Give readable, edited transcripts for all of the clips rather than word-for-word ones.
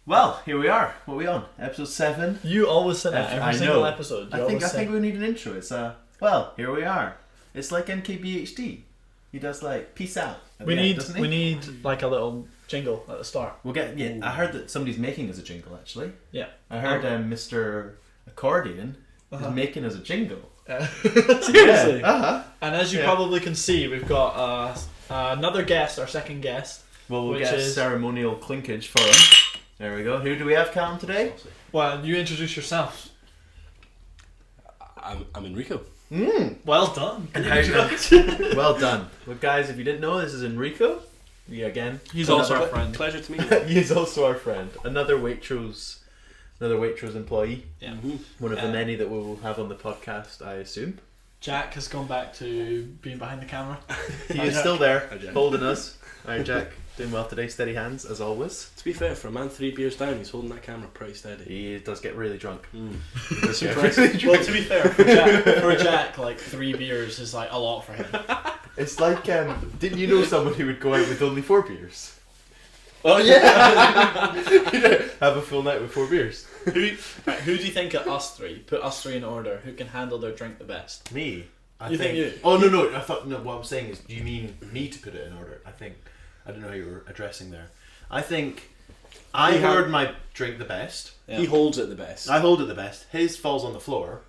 Well, here we are. What are we on? Episode 7. You always say that every single episode. I think we need an intro. It's well, here we are. It's like NKBHD. He does like peace out. We need like a little jingle at the start. We'll get. Yeah, I heard that somebody's making us a jingle actually. Yeah, I heard Mr. Accordion is making us a jingle. Seriously. Yeah. And as you probably can see, we've got another guest, our second guest. Well, we'll get ceremonial clinkage for him. There we go. Who do we have, Calum, today? Well, you introduce yourself. I'm Enrico. Well done. And well done. Well, guys, if you didn't know, this is Enrico. He's also our friend. Pleasure to meet you. He is also our friend. Another Waitrose employee. Yeah. One of the many that we will have on the podcast, I assume. Jack has gone back to being behind the camera. He is still there, holding us. Alright, Jack. Doing well today, steady hands as always. To be fair, for a man 3 beers down, he's holding that camera pretty steady. He does get really drunk. Well, to be fair, for Jack, like 3 beers is like a lot for him. It's like, didn't you know someone who would go out with only 4 beers? Oh yeah! Have a full night with 4 beers. Who do you think of us 3? Put us 3 in order. Who can handle their drink the best? Me. I think you? Oh no! I thought no. What I'm saying is, do you mean me to put it in order? I don't know how you were addressing there. I think I hold my drink the best. Yeah. He holds it the best. I hold it the best. His falls on the floor,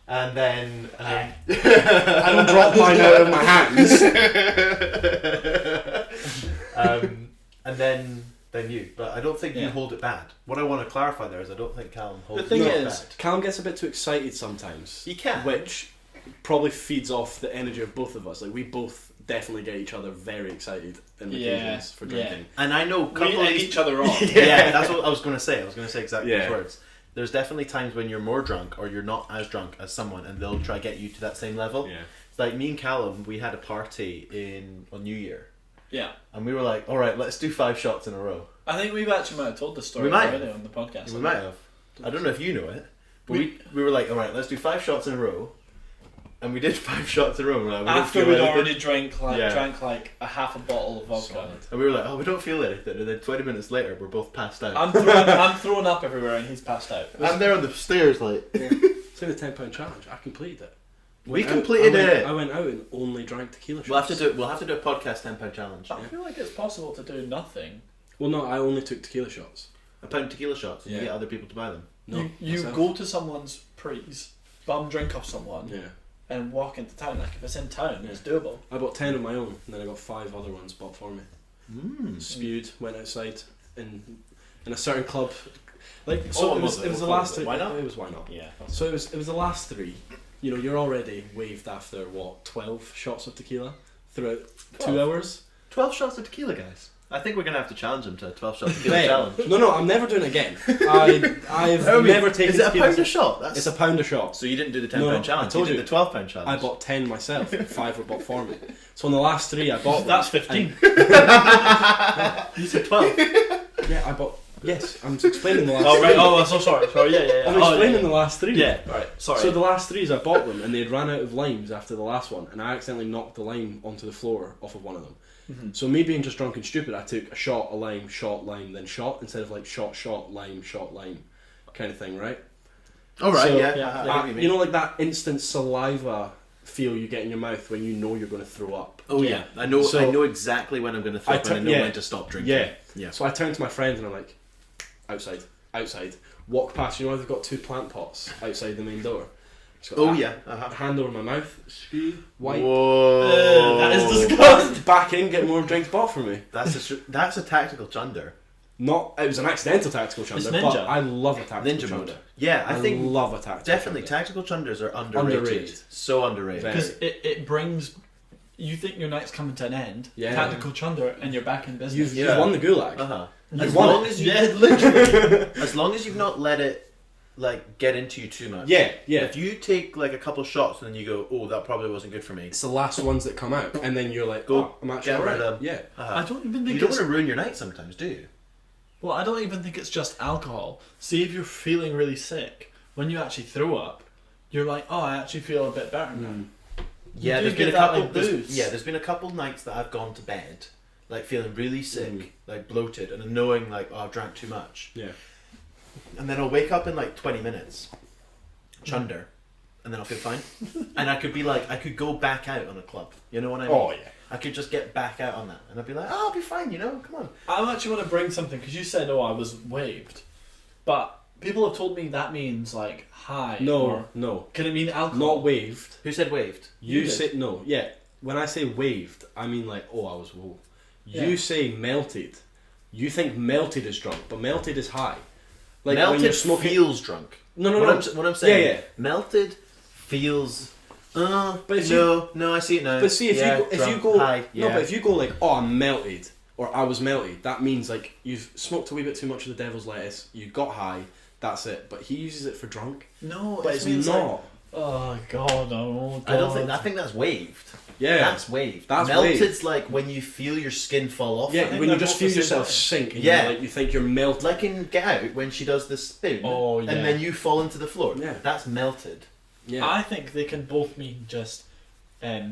and then I don't drop mine out of my hands. And then you. But I don't think you hold it bad. What I want to clarify there is I don't think Calum holds it bad. The thing is, Calum gets a bit too excited sometimes. He can, which probably feeds off the energy of both of us. Like we both definitely get each other very excited in occasions for drinking. And I know we egg each other on. Yeah, that's what I was going to say. I was going to say exactly those words. There's definitely times when you're more drunk or you're not as drunk as someone and they'll try to get you to that same level. Yeah. It's like me and Calum, we had a party on New Year. Yeah. And we were like, alright, let's do 5 shots in a row. I think we've actually might have told this story already on the podcast. We might have. I don't know if you know it. But we were like, alright, let's do 5 shots in a row. And we did 5 shots in a row. Like, after we'd already drank like a half a bottle of vodka. Solid. And we were like, oh, we don't feel anything. And then 20 minutes later, we're both passed out. I'm throwing up everywhere and he's passed out. I'm there on the stairs like... It's in the £10 challenge. I completed it. We completed it. I went out and only drank tequila shots. We'll have to do a podcast £10 challenge. I feel like it's possible to do nothing. Well, no, I only took tequila shots. £1 tequila shots and you get other people to buy them. No, you go to someone's prees, bum drink off someone, and walk into town. Like if it's in town, it's doable. I bought 10 of my own, and then I got 5 other ones bought for me. Spewed, went outside in a certain club. Like so, it was the last 3. Why not? It was why not? Yeah. So it was the last 3. You know, you're already waved after 12 shots of tequila throughout 2 hours. 12 shots of tequila, guys. I think we're gonna have to challenge him to a 12 shot tequila challenge. No, I'm never doing it again. I've never taken. Is it £1 a shot? It's £1 a shot. So you didn't do the £10 challenge. I told you did the £12 challenge. I bought 10 myself. 5 were bought for me. So on the last 3, I bought. That's 15. You said 12. Yeah, I bought. Yes, I'm explaining the last. Oh right. Oh, I'm so sorry. Sorry. Yeah. I'm explaining the last 3. Yeah. Right. Sorry. So the last 3s, I bought them, and they had ran out of limes after the last one, and I accidentally knocked the lime onto the floor off of one of them. So me being just drunk and stupid, I took a shot, a lime, then shot, instead of like shot, lime kind of thing, right? Oh right, so, yeah. You know, like that instant saliva feel you get in your mouth when you know you're going to throw up. Oh yeah, I know exactly when I'm going to throw up and I know when to stop drinking. Yeah. So I turned to my friends and I'm like, outside. Walk past. You know how they've got 2 plant pots outside the main door. Hand over my mouth. Wipe. Whoa. That is disgusting. Back in, get more drinks bought for me. That's a tactical chunder. It was an accidental tactical chunder, but I love a tactical chunder. Yeah, I think love a tactical. Definitely, tactical chunders are underrated. So underrated because it brings. You think your night's coming to an end. Yeah. Tactical chunder, and you're back in business. You've won the gulag. As long as you've not let it like get into you too much. Yeah. If you take like a couple shots and then you go, oh, that probably wasn't good for me. It's the last ones that come out, and then you're like, I'm actually get rid of them. Yeah. I don't even think you don't want to ruin your night sometimes, do you? Well, I don't even think it's just alcohol. See, if you're feeling really sick, when you actually throw up, you're like, oh, I actually feel a bit better now. Yeah, there's been a couple nights that I've gone to bed like feeling really sick, like bloated, and knowing like, oh, I've drank too much. Yeah. And then I'll wake up in like 20 minutes, chunder, and then I'll feel fine. And I could be like, I could go back out on a club. You know what I mean? Oh, yeah. I could just get back out on that, and I'd be like, oh, I'll be fine. You know, come on. I actually want to bring something because you said, "Oh, I was waved," but people have told me that means like high. No. Can it mean alcohol? Not waved. Who said waved? You did. say no. Yeah. When I say waved, I mean like, oh, I was whoa. You Yeah. say melted. You think melted is drunk, but melted is high. Like when Melted you're smoking. feels drunk. No. What I'm saying. Yeah. Melted feels. But if no, I see it now. But see, if you go, high, no, but if you go like, oh, I'm melted, or I was melted, that means like you've smoked a wee bit too much of the devil's lettuce, you got high, that's it. But he uses it for drunk, No, but it it's means not. like, oh god, oh god. I don't think. I think that's waved. Yeah, That's waved. That's Melted's waved. like when you feel your skin fall off. yeah. think When you they're just both feel the same yourself thing. sink, and Yeah. you think you're melted. Like in Get Out when she does the spoon. Oh, yeah. And then you fall into the floor. Yeah. That's melted. Yeah, I think they can both mean just At a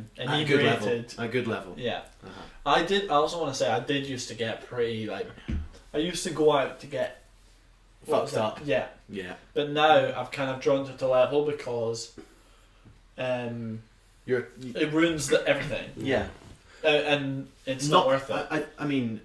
good level. inebriated. A good level. Yeah. Uh-huh. I also want to say I did used to get pretty like. I used to go out to get what was Fucked it? up. Yeah, Yeah. but now I've kind of drawn to the level because, You're. it ruins everything, Yeah. and it's not worth it. I mean,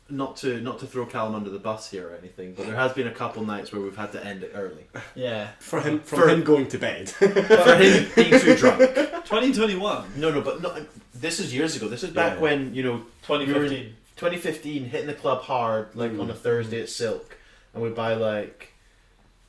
not to throw Calum under the bus here or anything, but there has been a couple nights where we've had to end it early Yeah. for him For- him going to bed. for him being too drunk. 2021, No, but no. This is years ago. This is back Yeah. when 2015. 2015, hitting the club hard, like on a Thursday at Silk, and we'd buy like,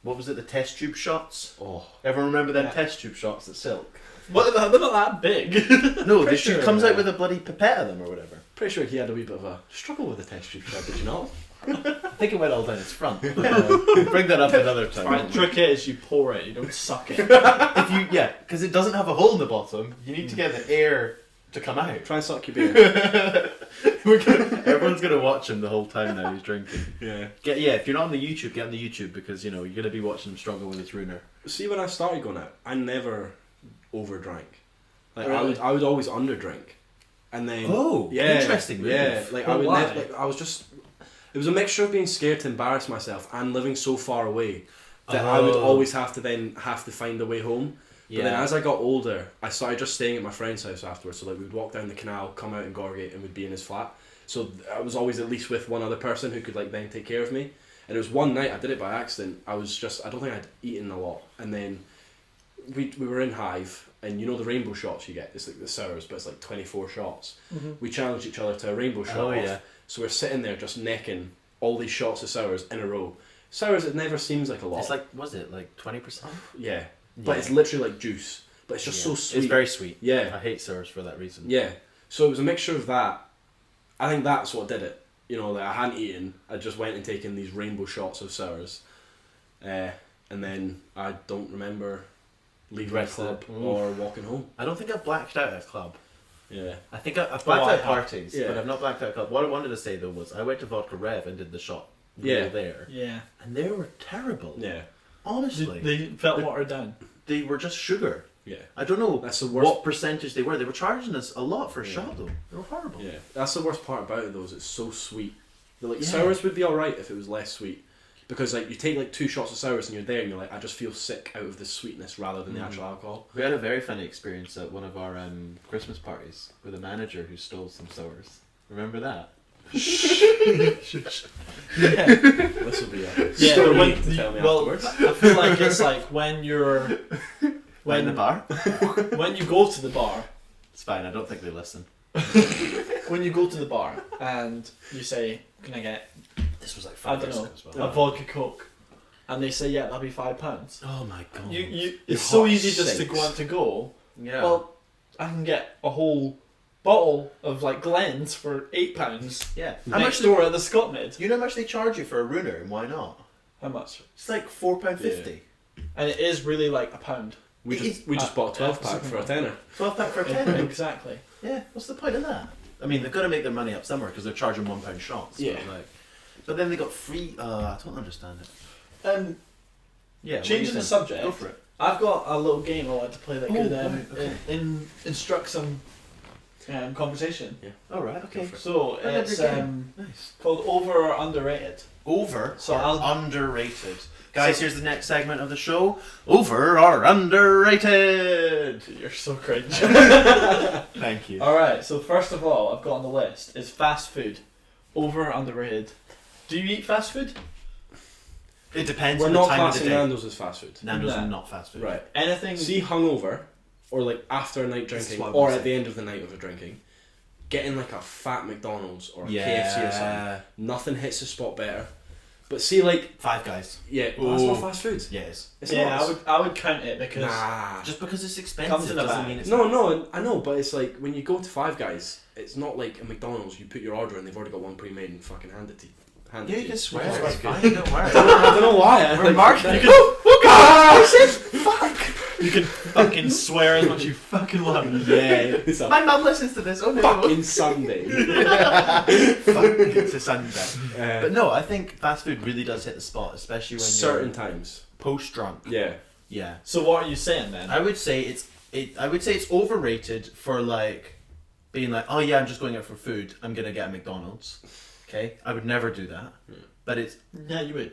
what was it, the test tube shots? Oh, Everyone remember them Yeah. test tube shots at Silk? What? They're not that big. No, Pretty she sure, comes yeah. out with a bloody pipette of them or whatever. pretty sure he had a wee bit of a struggle with the test tube shot. Did you not? I think it went all down his front. Bring that up another time. Right, trick is you pour it, you don't suck it. If you, because it doesn't have a hole in the bottom, you need to get the air to come out. Try and suck your beer. Everyone's gonna watch him the whole time now he's drinking. Yeah. If you're not on the YouTube, get on the YouTube because you're gonna be watching him struggle with his ruiner. See, when I started going out, I never overdrank. Like Really? I would always underdrink, and then interesting move. Yeah, like I But would why? never. Like I was just. It was a mixture of being scared to embarrass myself and living so far away that I would always have to find a way home. But then as I got older, I started just staying at my friend's house afterwards. So like we'd walk down the canal, come out in Gorgate, and we'd be in his flat. So I was always at least with one other person who could like then take care of me. And it was one night I did it by accident. I don't think I'd eaten a lot, and then we were in Hive, and you know the rainbow shots you get. It's like the sours, but it's like 24 shots. Mm-hmm. We challenged each other to a rainbow shot. Oh, off. yeah. So we're sitting there just necking all these shots of sours in a row. Sours, it never seems like a lot. It's like, was it like 20%? Yeah. But it's literally like juice. But it's just so sweet. It's very sweet. Yeah. I hate sours for that reason. Yeah. So it was a mixture of that. I think that's what did it. Like I hadn't eaten. I just went and taken these rainbow shots of sours. And then I don't remember leaving the Rest of club it. or walking home. I don't think I've blacked out at a club. Yeah. I think I've blacked I out have. parties, Yeah. but I've not blacked out a club. What I wanted to say though was I went to Vodka Rev and did the shot Yeah. there, Yeah. and they were terrible. Yeah. Honestly, They felt watered down. they were just sugar. Yeah. I don't know That's the worst. what percentage they were. They were charging us a lot for a shot though. They were horrible. Yeah. That's the worst part about it though, is it's so sweet. Like Yeah. sours would be alright if it was less sweet. Because like you take like 2 shots of sours and you're there and you're like, I just feel sick out of the sweetness rather than the actual alcohol. We had a very funny experience at one of our Christmas parties with a manager who stole some sours. Remember that? Yeah. This will be a Yeah, story when you can tell me well, afterwards. I feel like it's like when you're In the bar? when you go to the bar, It's fine. I don't think they listen. when you go to the bar and you say, "Can I get This was like I 5 don't years know ago as well. a vodka coke?" and they say, "Yeah, that'll be £5." Oh my god. It's Your so heart easy just to sinks. go out to go. Yeah. Well, I can get a whole bottle of like Glens for £8 yeah. How next much? door at the Scot Mid. You know how much they charge you for a ruiner, and why not? How much? It's like £4.50. And it is really like £1. We It just is- we just bought a 12 pack yeah, for a tenner. 12 pack for a tenner. Exactly. Yeah. What's the point of that? I mean, they've got to make their money up somewhere because they're charging £1 shots. Yeah. But then they got free. I don't understand it. Yeah. what Changing do you the think? subject. Go for it. I've got a little game I like to play that could right, okay. instruct some conversation. All right. Okay. So it's Nice. called Over or Underrated. Over So or underrated. Guys, here's the next segment of the show. Over or underrated. You're so cringe. Thank you. Alright, so first of all, I've got on the list is fast food. Over or underrated. Do you eat fast food? It depends We're on the not time of the classing day. Nando's as fast food. Nando's Nah. are not fast food. Right. Anything? See, hungover, or like after a night This is drinking, what I'm or gonna at say. the end of the night of a drinking, getting like a fat McDonald's or a Yeah. KFC or something, nothing hits the spot better. But see, like, Five Guys. yeah, well, that's not Ooh. fast food. Yes. It's yeah, not. I would count it because Nah. Just because it's Comes expensive in a doesn't bag. mean it's No, I know, but it's like when you go to Five Guys, it's not like a McDonald's. You put your order and they've already got one pre-made and fucking hand it to you. Yeah, you can swear. It's It's like- fine. Don't worry. I don't know why. We're marketing. you can fucking swear as much as you fucking want. Yeah, it's a My mum listens to this. Oh no. fucking Sunday. Fuck, it's a Sunday. But no, I think fast food really does hit the spot, especially when Certain you're times. post-drunk. Yeah. Yeah. So what are you saying then? I would say it's overrated for like being like, oh yeah, I'm just going out for food. I'm gonna get a McDonald's. Okay, I would never do that. But it's Yeah, you would.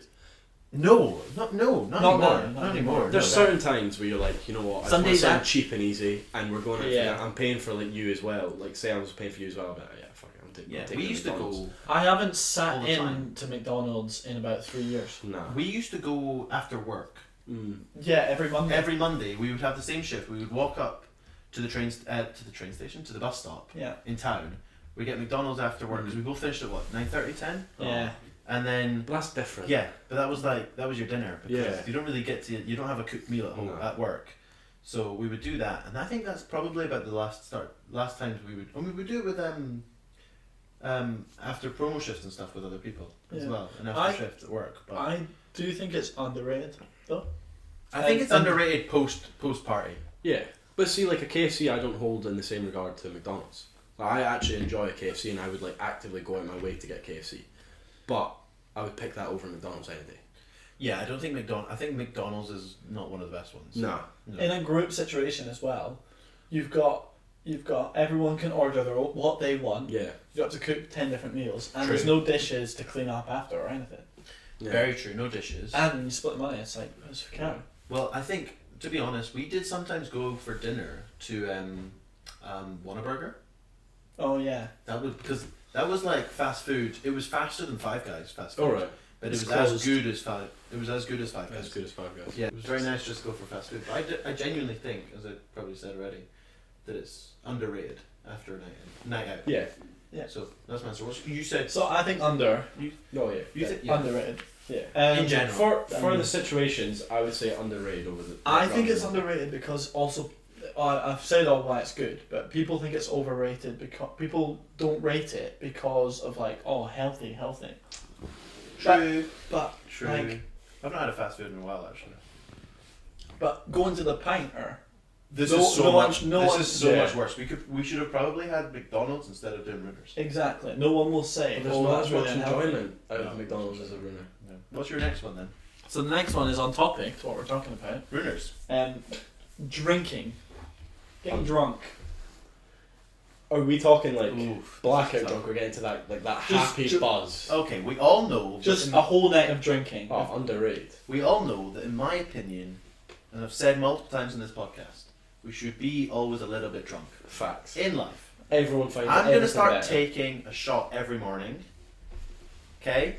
not anymore. Not anymore. There's No. certain times where you're like, you know what, I just want Sundays something at- cheap and easy, and we're going out for Yeah. that. I'm paying for like you as well. Like, say I was paying for you as well, but yeah, fuck it, I'm taking. Yeah, I'm taking we the used to McDonald's. go. I haven't All sat the in time. to McDonald's in about 3 years. Nah. We used to go after work. Yeah, every Monday. Every Monday, we would have the same shift. We would walk up to the train station, to the bus stop Yeah. in town. We get McDonald's after work because we both finished at what 9:30, 10, Yeah. and then But that's different. yeah, but that was your dinner because Yeah. you don't really get to you don't have a cooked meal at home No. at work, so we would do that, and I think that's probably about the last times we would. And we would do it with after promo shifts and stuff with other people as Yeah. well, and after I- shift at work. But I do think it's underrated though. I think it's and- underrated post party. Yeah. But see, like a KFC, I don't hold in the same regard to McDonald's. Like, I actually enjoy a KFC, and I would like actively go out my way to get KFC. But I would pick that over McDonald's any day. Yeah, I don't think I think McDonald's is not one of the best ones. Nah. No. In a group situation as well, you've got everyone can order what they want. Yeah. You have to cook 10 different meals, and True. there's no dishes to clean up after or anything. Yeah. Very true. No dishes. And when you split the money, it's like it's for cow. Well, I think to be honest, we did sometimes go for dinner to Whataburger. Oh yeah. That was because that was like fast food. It was faster than Five Guys fast food. Alright. But it It's was as closed. good as Five. It was as good as Five Guys. As good as Five Guys. Yeah, it was very nice just to go for fast food. But I genuinely think, as I probably said already, that it's underrated after a night out. Yeah. So that's my answer. What you said? So I think under No, yeah. You think yeah. underrated. Yeah. In general. For the situations, I would say underrated over the. I think it's underrated because also I've said all why it's good, but people think it's overrated because people don't rate it because of like healthy. True. But True. like I've not had a fast food in a while actually. but going to the pinter. This No- is so no one- much. no this one- is so yeah. much worse. We should have probably had McDonald's instead of doing Ritters. Exactly. No one will say. There's oh, not that's as much really unhealthy. enjoyment out No. of McDonald's as a runner. No. What's your next one then? So the next one is on topic to what we're talking about. Runners. Drinking, getting drunk. Are we talking like Oof. blackout drunk? We're getting to that like that Just- happy ju- buzz. Okay, we all know. Just a whole night of drinking. Oh, underrated. We all know that, in my opinion, and I've said multiple times in this podcast, we should be always a little bit drunk Facts. in life. Everyone finds I'm going gonna to start better. taking a shot every morning. Okay,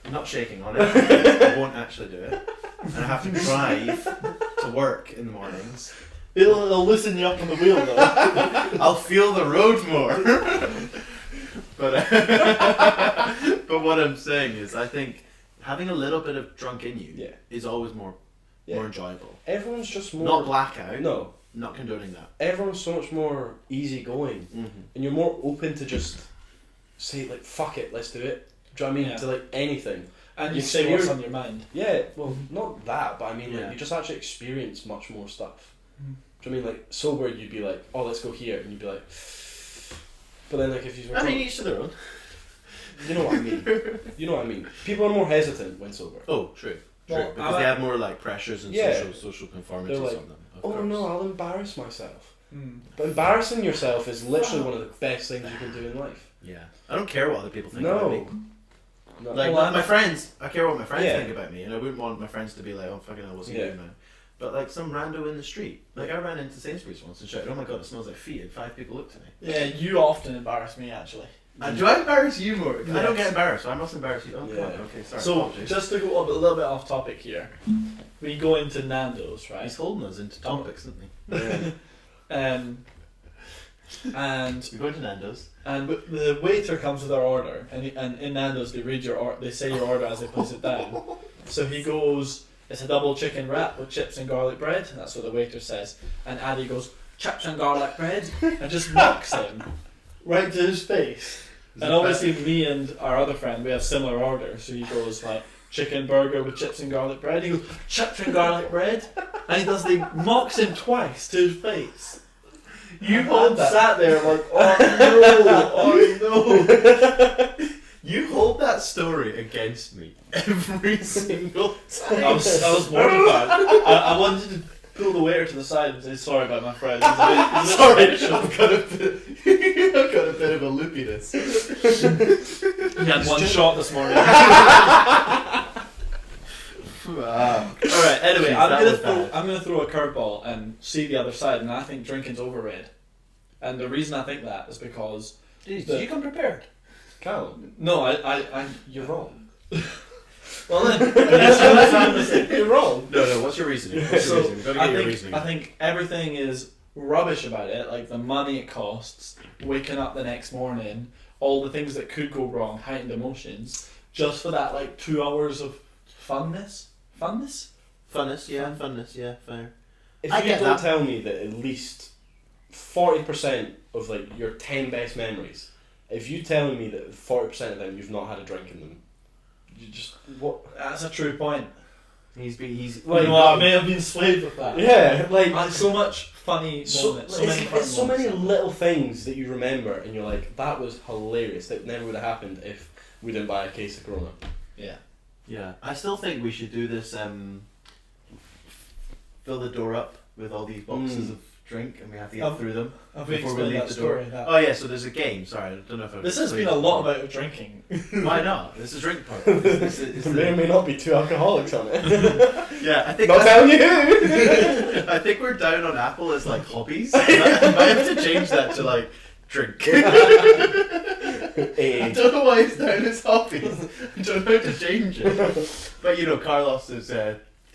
I'm not shaking on it. I won't actually do it, and I have to drive to work in the mornings. It'll loosen you up on the wheel though. I'll feel the road more. But what I'm saying is, I think having a little bit of drunk in you Yeah. is always more enjoyable. Everyone's just more. Not blackout. No. Not condoning that. Everyone's so much more easygoing, and you're more open to just say like "fuck it, let's do it." Do you know what I mean? Yeah. To like anything. And You you say say what's you're- on your mind. Yeah, well, not that, but I mean, Yeah. like, you just actually experience much more stuff. Mm. Do you know what I mean? Like, sober, you'd be like, oh, let's go here, and you'd be like, but then, like, if you were I mean, drunk- each to their own. you know what I mean. You know what I mean. People are more hesitant when sober. Oh, true. Well, Because they have more like pressures and Yeah. social conformities They're like, on them. Of Oh course. no, I'll embarrass myself. But embarrassing yourself is literally one of the best things you can do in life. Yeah. I don't care what other people think about me. No. Like, Well, my friends, I care what my friends Yeah. think about me, and I wouldn't want my friends to be like, oh, fucking hell, what's he Yeah. doing now? But, like, some rando in the street. Like, I ran into Sainsbury's once and shouted, oh my god, it smells like feet, and 5 people looked at me. Yeah, you often embarrass me, actually. And do I embarrass you more? I don't Yes. get embarrassed, so I must embarrass you. Oh, Yeah. god, okay, sorry. So, apologies. just to go a little bit off topic here, we go into Nando's, right? He's holding us into topics, isn't he? And We go into Nando's. and the waiter comes with our order, and in Nando's they read your they say your order as they place it down. So he goes, it's a double chicken wrap with chips and garlic bread. That's what the waiter says. And Addy goes, chips and garlic bread, and just mocks him right to his face. And obviously me and our other friend, we have similar orders. So he goes like, chicken burger with chips and garlic bread. He goes, chips and garlic bread, and he mocks him twice to his face. You hold that. Sat there like, oh no. You hold that story against me every single time. I was mortified. I wanted to pull the waiter to the side and say sorry about my friend. He's a bit Sorry, I've got a bit of a loopiness. He had one shot this morning. Wow. Alright, anyway, Jeez, I'm that gonna was throw bad. I'm gonna throw a curveball and see the other side, and I think drinking's overrated. And the reason I think that is because Did you come prepared? Calum, no, I you're wrong. well then You're wrong. No, what's your reasoning? What's your so reasoning? We've got to get your I reasoning. think everything is rubbish about it, like the money it costs, waking up the next morning, all the things that could go wrong, heightened emotions, just for that like 2 hours of funness. Funness, yeah, fair. If I you get don't that. tell me that at least 40% of like your 10 best memories, if you telling me that 40% of them you've not had a drink in them, you just what? That's a true point. He's Like, I may have been swayed with that. Yeah, like So much funny moments. So many funny it's so many moments. little things that you remember, and you're like, that was hilarious. That never would have happened if we didn't buy a case of Corona. Yeah. Yeah, I still think we should do this. Fill the door up with all these boxes of drink, and we have to get through them Have we before we explained leave that the door. story? That- Oh yeah, so there's a game. Sorry, I don't know if I've This has been explained a it lot before. about drinking. Why not? This is drink part. It's There may or may not be 2 alcoholics on it. yeah, I think. Not telling you who. I think we're down on Apple as like hobbies. I might have to change that to like drink. I don't know why it's down as hobbies. I don't know how to change it. But you know, Carlos is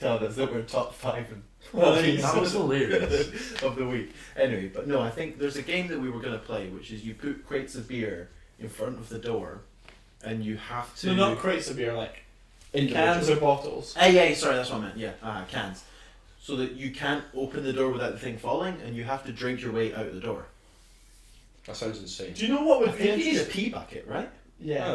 telling us that we're top 5 in hobbies That was hilarious. of the week. Anyway, but no, I think there's a game that we were going to play, which is you put crates of beer in front of the door, and you have to. So not crates of beer, like Individual. cans or bottles. Yeah, sorry, that's what I meant. Yeah, cans. So that you can't open the door without the thing falling, and you have to drink your way out the door. That sounds insane. Do you know what I would be think you need a interesting? pee bucket, right? Yeah.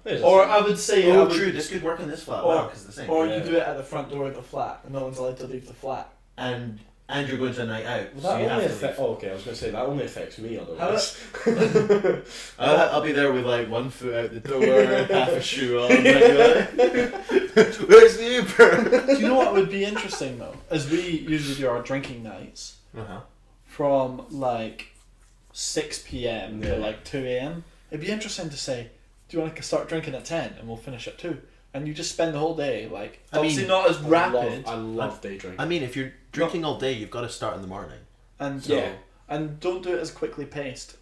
There's a Or sink. I would say, Oh, true. This could work in this flat. Or- Wow, because the same. or Yeah. you do it at the front door of the flat, and no one's allowed to leave the flat. And you're going to a night out, Well, so that you only have to affects. leave. Oh, okay, I was going to say that only affects me How otherwise. I'll be there with like 1 foot out the door, half a shoe on. Where's the Uber? Do you know what would be interesting though? As we usually do our drinking nights from like 6 p.m. to Yeah. like 2 a.m. It'd be interesting to say, do you want to start drinking at 10 and we'll finish at 2? And you just spend the whole day like I mean, obviously not as rapid I love day drinking. I mean, if you're drinking all day, you've got to start in the morning. and Yeah. and don't do it as quickly paced.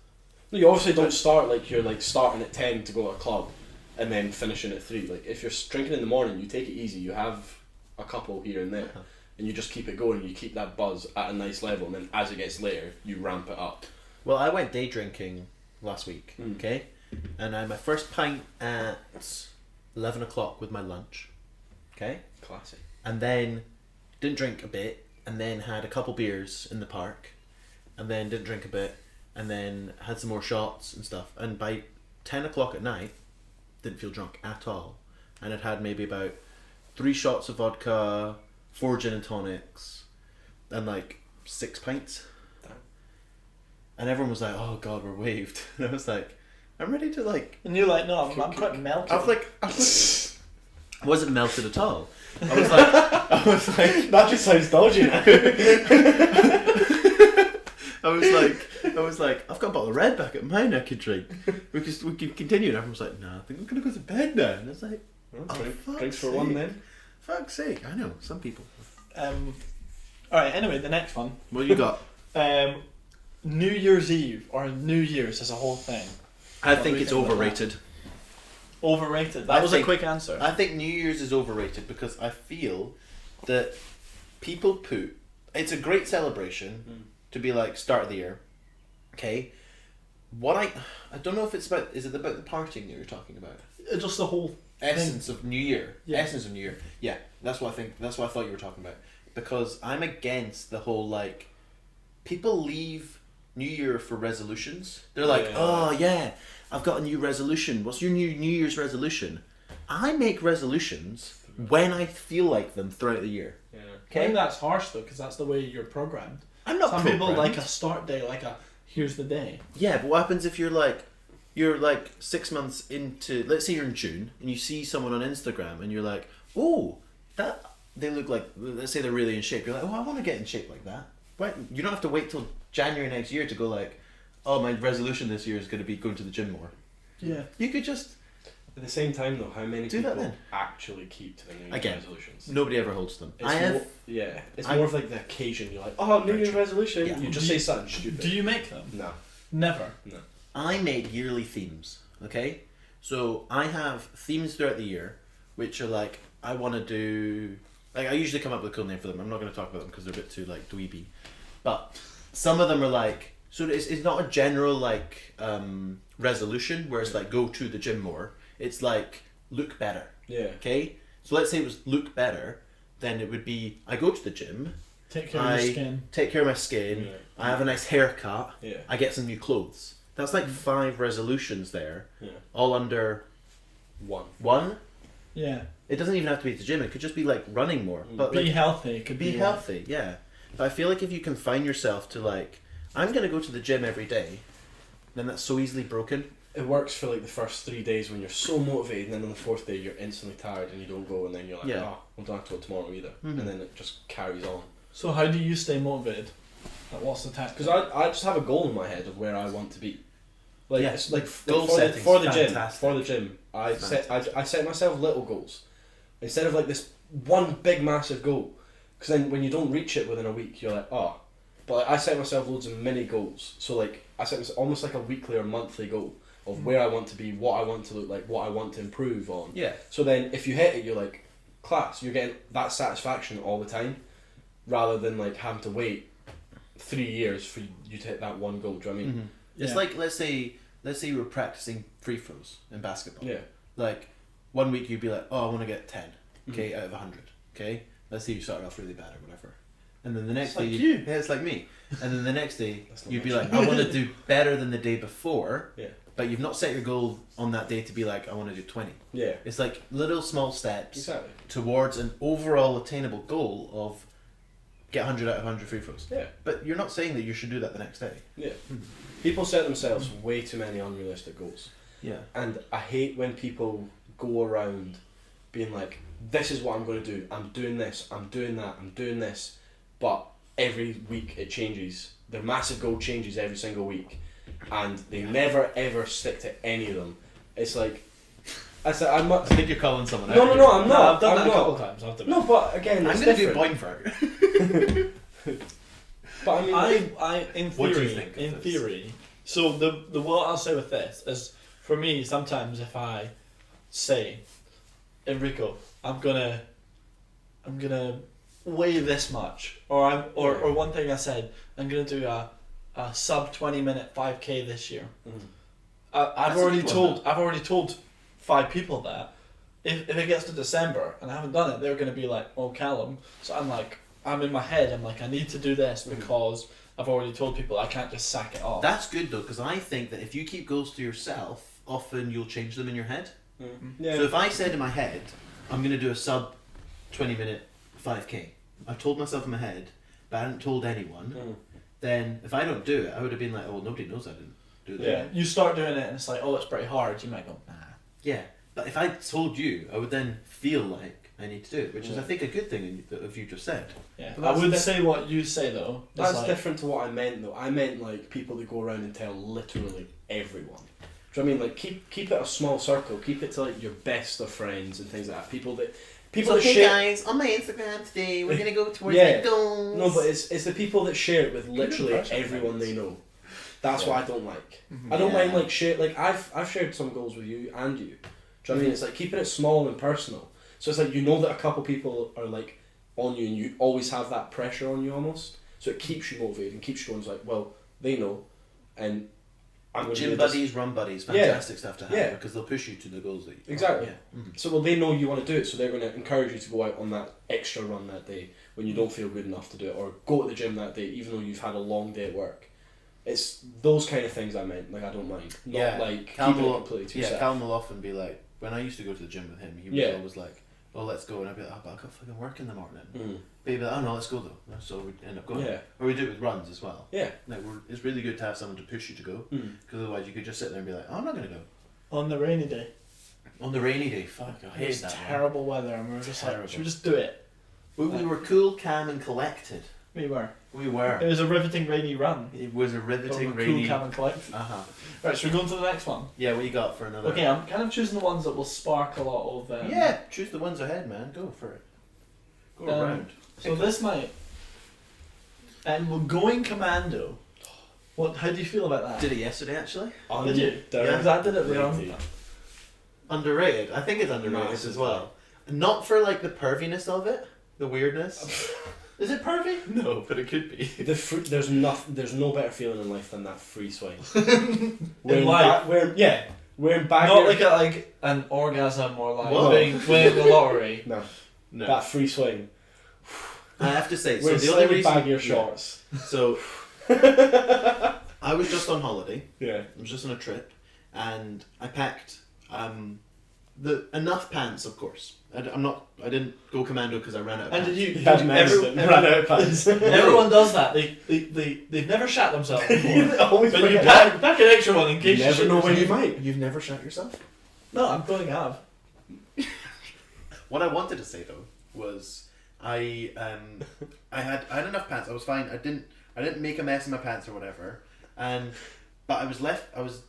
No, you obviously don't start like you're like starting at 10 to go to a club and then finishing at 3. Like if you're drinking in the morning, you take it easy. You have a couple here and there, and you just keep it going. You keep that buzz at a nice level, and then as it gets later, you ramp it up. Well, I went day drinking last week, Mm. okay? And I had my first pint at 11 o'clock with my lunch, okay? Classic. And then didn't drink a bit, and then had a couple beers in the park, and then didn't drink a bit, and then had some more shots and stuff. And by 10 o'clock at night, didn't feel drunk at all. And I'd had maybe about 3 shots of vodka, 4 gin and tonics, and like 6 pints. Damn. And everyone was like, "Oh God, we're waved." And I was like, "I'm ready to like." And you're like, no, I'm quite melted. I wasn't melted at all. I was like, That just sounds dodgy now. I was like, I've got a bottle of red back at mine I could drink. We could continue. And everyone was like, nah, I think I'm gonna go to bed now. And I was like, Drinks for one then. Fuck's sake! I know some people. All right. Anyway, the next one. What you got? New Year's Eve or New Year's as a whole thing. I What think do we it's think about overrated. Overrated. That I was think- a quick answer. I think New Year's is overrated because I feel that people put. It's a great celebration to be like start of the year. Okay. What I don't know if it's about. Is it about the partying that you're talking about? Just the whole Essence of New Year. Yeah. Essence of New Year. Yeah, that's what I think. That's what I thought you were talking about. Because I'm against the whole like, people leave New Year for resolutions. They're like, Yeah. oh yeah, I've got a new resolution. What's your New Year's resolution? I make resolutions when I feel like them throughout the year. Yeah. I think that's harsh though, because that's the way you're programmed. I'm not. Some people programmed. like a start day, like a here's the day. Yeah, but what happens if you're like 6 months into, let's say you're in June and you see someone on Instagram and you're like, oh, that they look like, let's say they're really in shape. You're like, oh, I want to get in shape like that. Right? You don't have to wait till January next year to go like, oh, my resolution this year is going to be going to the gym more. Yeah. You could just, At the same time, though, how many Do that people then. actually keep to their New Year's Again, resolutions? nobody ever holds them. It's I have. more, yeah, it's I'm- more of like the occasion. You're like, oh, New Year's resolution. Yeah. You just Do say you- something stupid. Do you make them? No. Never. I make yearly themes, okay? So I have themes throughout the year, which are like, I want to do, like I usually come up with a cool name for them. I'm not going to talk about them because they're a bit too like dweeby. But some of them are like, so it's not a general like resolution where it's like go to the gym more. It's like look better, Yeah. okay? So let's say it was look better, then it would be I go to the gym, Take care of your skin. take care of my skin, Yeah. I have a nice haircut, Yeah. I get some new clothes. That's like 5 resolutions there, Yeah. all under One. one. Yeah. It doesn't even have to be at the gym. It could just be like running more, but Be like, healthy. It could be be healthy. Yeah, but I feel like if you confine yourself to like I'm gonna go to the gym every day, then that's so easily broken. It works for like the first 3 days when you're so motivated, and then on the 4th day you're instantly tired and you don't go, and then you're like, Yeah. oh, I don't have to go tomorrow either, Mhm. and then it just carries on. So how do you stay motivated? Like, what's the tactic? Because I just have a goal in my head of where I want to be. Like Yeah. it's like Goal for the, setting's for the gym. fantastic. For the gym, I set myself little goals instead of like this one big massive goal. Because then when you don't reach it within a week, you're like, oh. But like, I set myself loads of mini goals. So like I set myself almost like a weekly or monthly goal of where I want to be, what I want to look like, what I want to improve on. Yeah, So then if you hit it, you're like, class. You're getting that satisfaction all the time, rather than like having to wait 3 years for you to hit that one goal. Do you know what I mean? It's Yeah. like let's say you were practicing free throws in basketball. Yeah. Like 1 week you'd be like, oh, I want to get 10, okay, out of 100. Okay, let's say you started off really bad or whatever, and then the next It's day like you. yeah, it's like me, and then the next day That's not you'd be much. like, I want to do better than the day before. Yeah. But you've not set your goal on that day to be like, I want to do 20. Yeah. It's like little small steps Exactly. towards an overall attainable goal of get 100 out of 100 free throws. Yeah. But you're not saying that you should do that the next day. Yeah. People set themselves way too many unrealistic goals. Yeah. And I hate when people go around being like, this is what I'm going to do. I'm doing this. I'm doing that. I'm doing this. But every week it changes. Their massive goal changes every single week. And they never ever stick to any of them. It's like, I said, I'm not. I think you're calling someone out. No, I'm No, not. I've done I'm that a couple not. times. I've done No, but again, I'm it's going to do different. point for But I mean, I in What do you theory, think of in this? theory. So the what I'll say with this is, for me, sometimes if I say, Enrico, I'm gonna weigh this much, or one thing I said, I'm gonna do a sub 20-minute 5K this year. I've That's a already good one, told 5 people that. If it gets to December and I haven't done it, they're gonna be like, oh, Calum. So I'm in my head, I'm like, I need to do this because I've already told people I can't just sack it off. That's good though, because I think that if you keep goals to yourself, often you'll change them in your head. yeah. So if I said in my head, I'm going to do a sub 20-minute 5K, I've told myself in my head, but I hadn't told anyone, then if I don't do it, I would have been like, oh, well, nobody knows I didn't do that. Yeah, you start doing it and it's like, oh, it's pretty hard. You might go, nah. Yeah, but if I told you, I would then feel like I need to do it, which is I think a good thing of you just said. Yeah, But I that's would say what you say though. That's like, different to what I meant though. I meant like people that go around and tell literally everyone. Do you know what I mean? Like keep it a small circle. Keep it to like your best of friends and things like that. People that share. Guys, on my Instagram today, we're gonna go towards Yeah. McDonald's. No, but it's the people that share it with literally impression, everyone friends. they know. That's what I don't like. Mhm. I don't Yeah. mind like share. Like I've shared some goals with you and you. Do you know what I mean? It's like keeping it small and personal. So it's like you know that a couple people are like on you, and you always have that pressure on you almost. So it keeps you motivated and keeps you going. It's like, well, they know, and I'm going to Gym do this. buddies, run buddies, Yeah. fantastic stuff to have Yeah. because they'll push you to the goals that you Exactly. Yeah. Mhm. So well, they know you want to do it, so they're going to encourage you to go out on that extra run that day when you don't feel good enough to do it, or go to the gym that day even though you've had a long day at work. It's those kind of things I meant. Like I don't mind, not Yeah. like Calum keeping it will, completely to yeah, yourself. Calum will often be like, when I used to go to the gym with him, he was Yeah. always like, oh, let's go. And I'd be like, oh, but I've got fucking work in the morning. Mm. But he'd be like, oh, no, let's go though. So we'd end up going. Yeah. Or we do it with runs as well. Yeah. Like, it's really good to have someone to push you to go. Because otherwise you could just sit there and be like, oh, I'm not going to go. on the rainy day. On the rainy day, fuck, I It hate was that. man. terrible weather, and we were just Terrible. like, should we just do it? We were cool, calm, and collected. We were. We were. It was a riveting rainy run. It was a But riveting, we're rainy. cool, calm, and collected. Right, should we go on to the next one? Yeah, what you got for another? Okay, I'm kind of choosing the ones that will spark a lot of. Yeah, choose the ones ahead, man. Go for it. Go around. So this might. And we're going Commando. What? How do you feel about that? Did it yesterday, actually. Did you? Yeah. Because I did it Yeah. wrong. Underrated. I think it's underrated Massive. as well. Not for like the perviness of it, the weirdness. Is it pervy? No, but it could be. There's no better feeling in life than that free swing. In life? Wearing bag. Not like an orgasm or like Whoa. winning the lottery. No, No. that free swing. I have to say, so Wearing the only slightly reason. baggier shorts. So I was just on holiday. Yeah. I was just on a trip, and I packed enough pants, of course. I didn't go commando because I ran out of And pants. did you? Bad men ran out of pants. Everyone does that. They've never shat themselves before. Always But you forget. pack an extra one in case You you never shit know when yourself. you might. You've never shot yourself? No, I'm going to have. What I wanted to say though was I had enough pants. I was fine. I didn't make a mess in my pants or whatever. But I was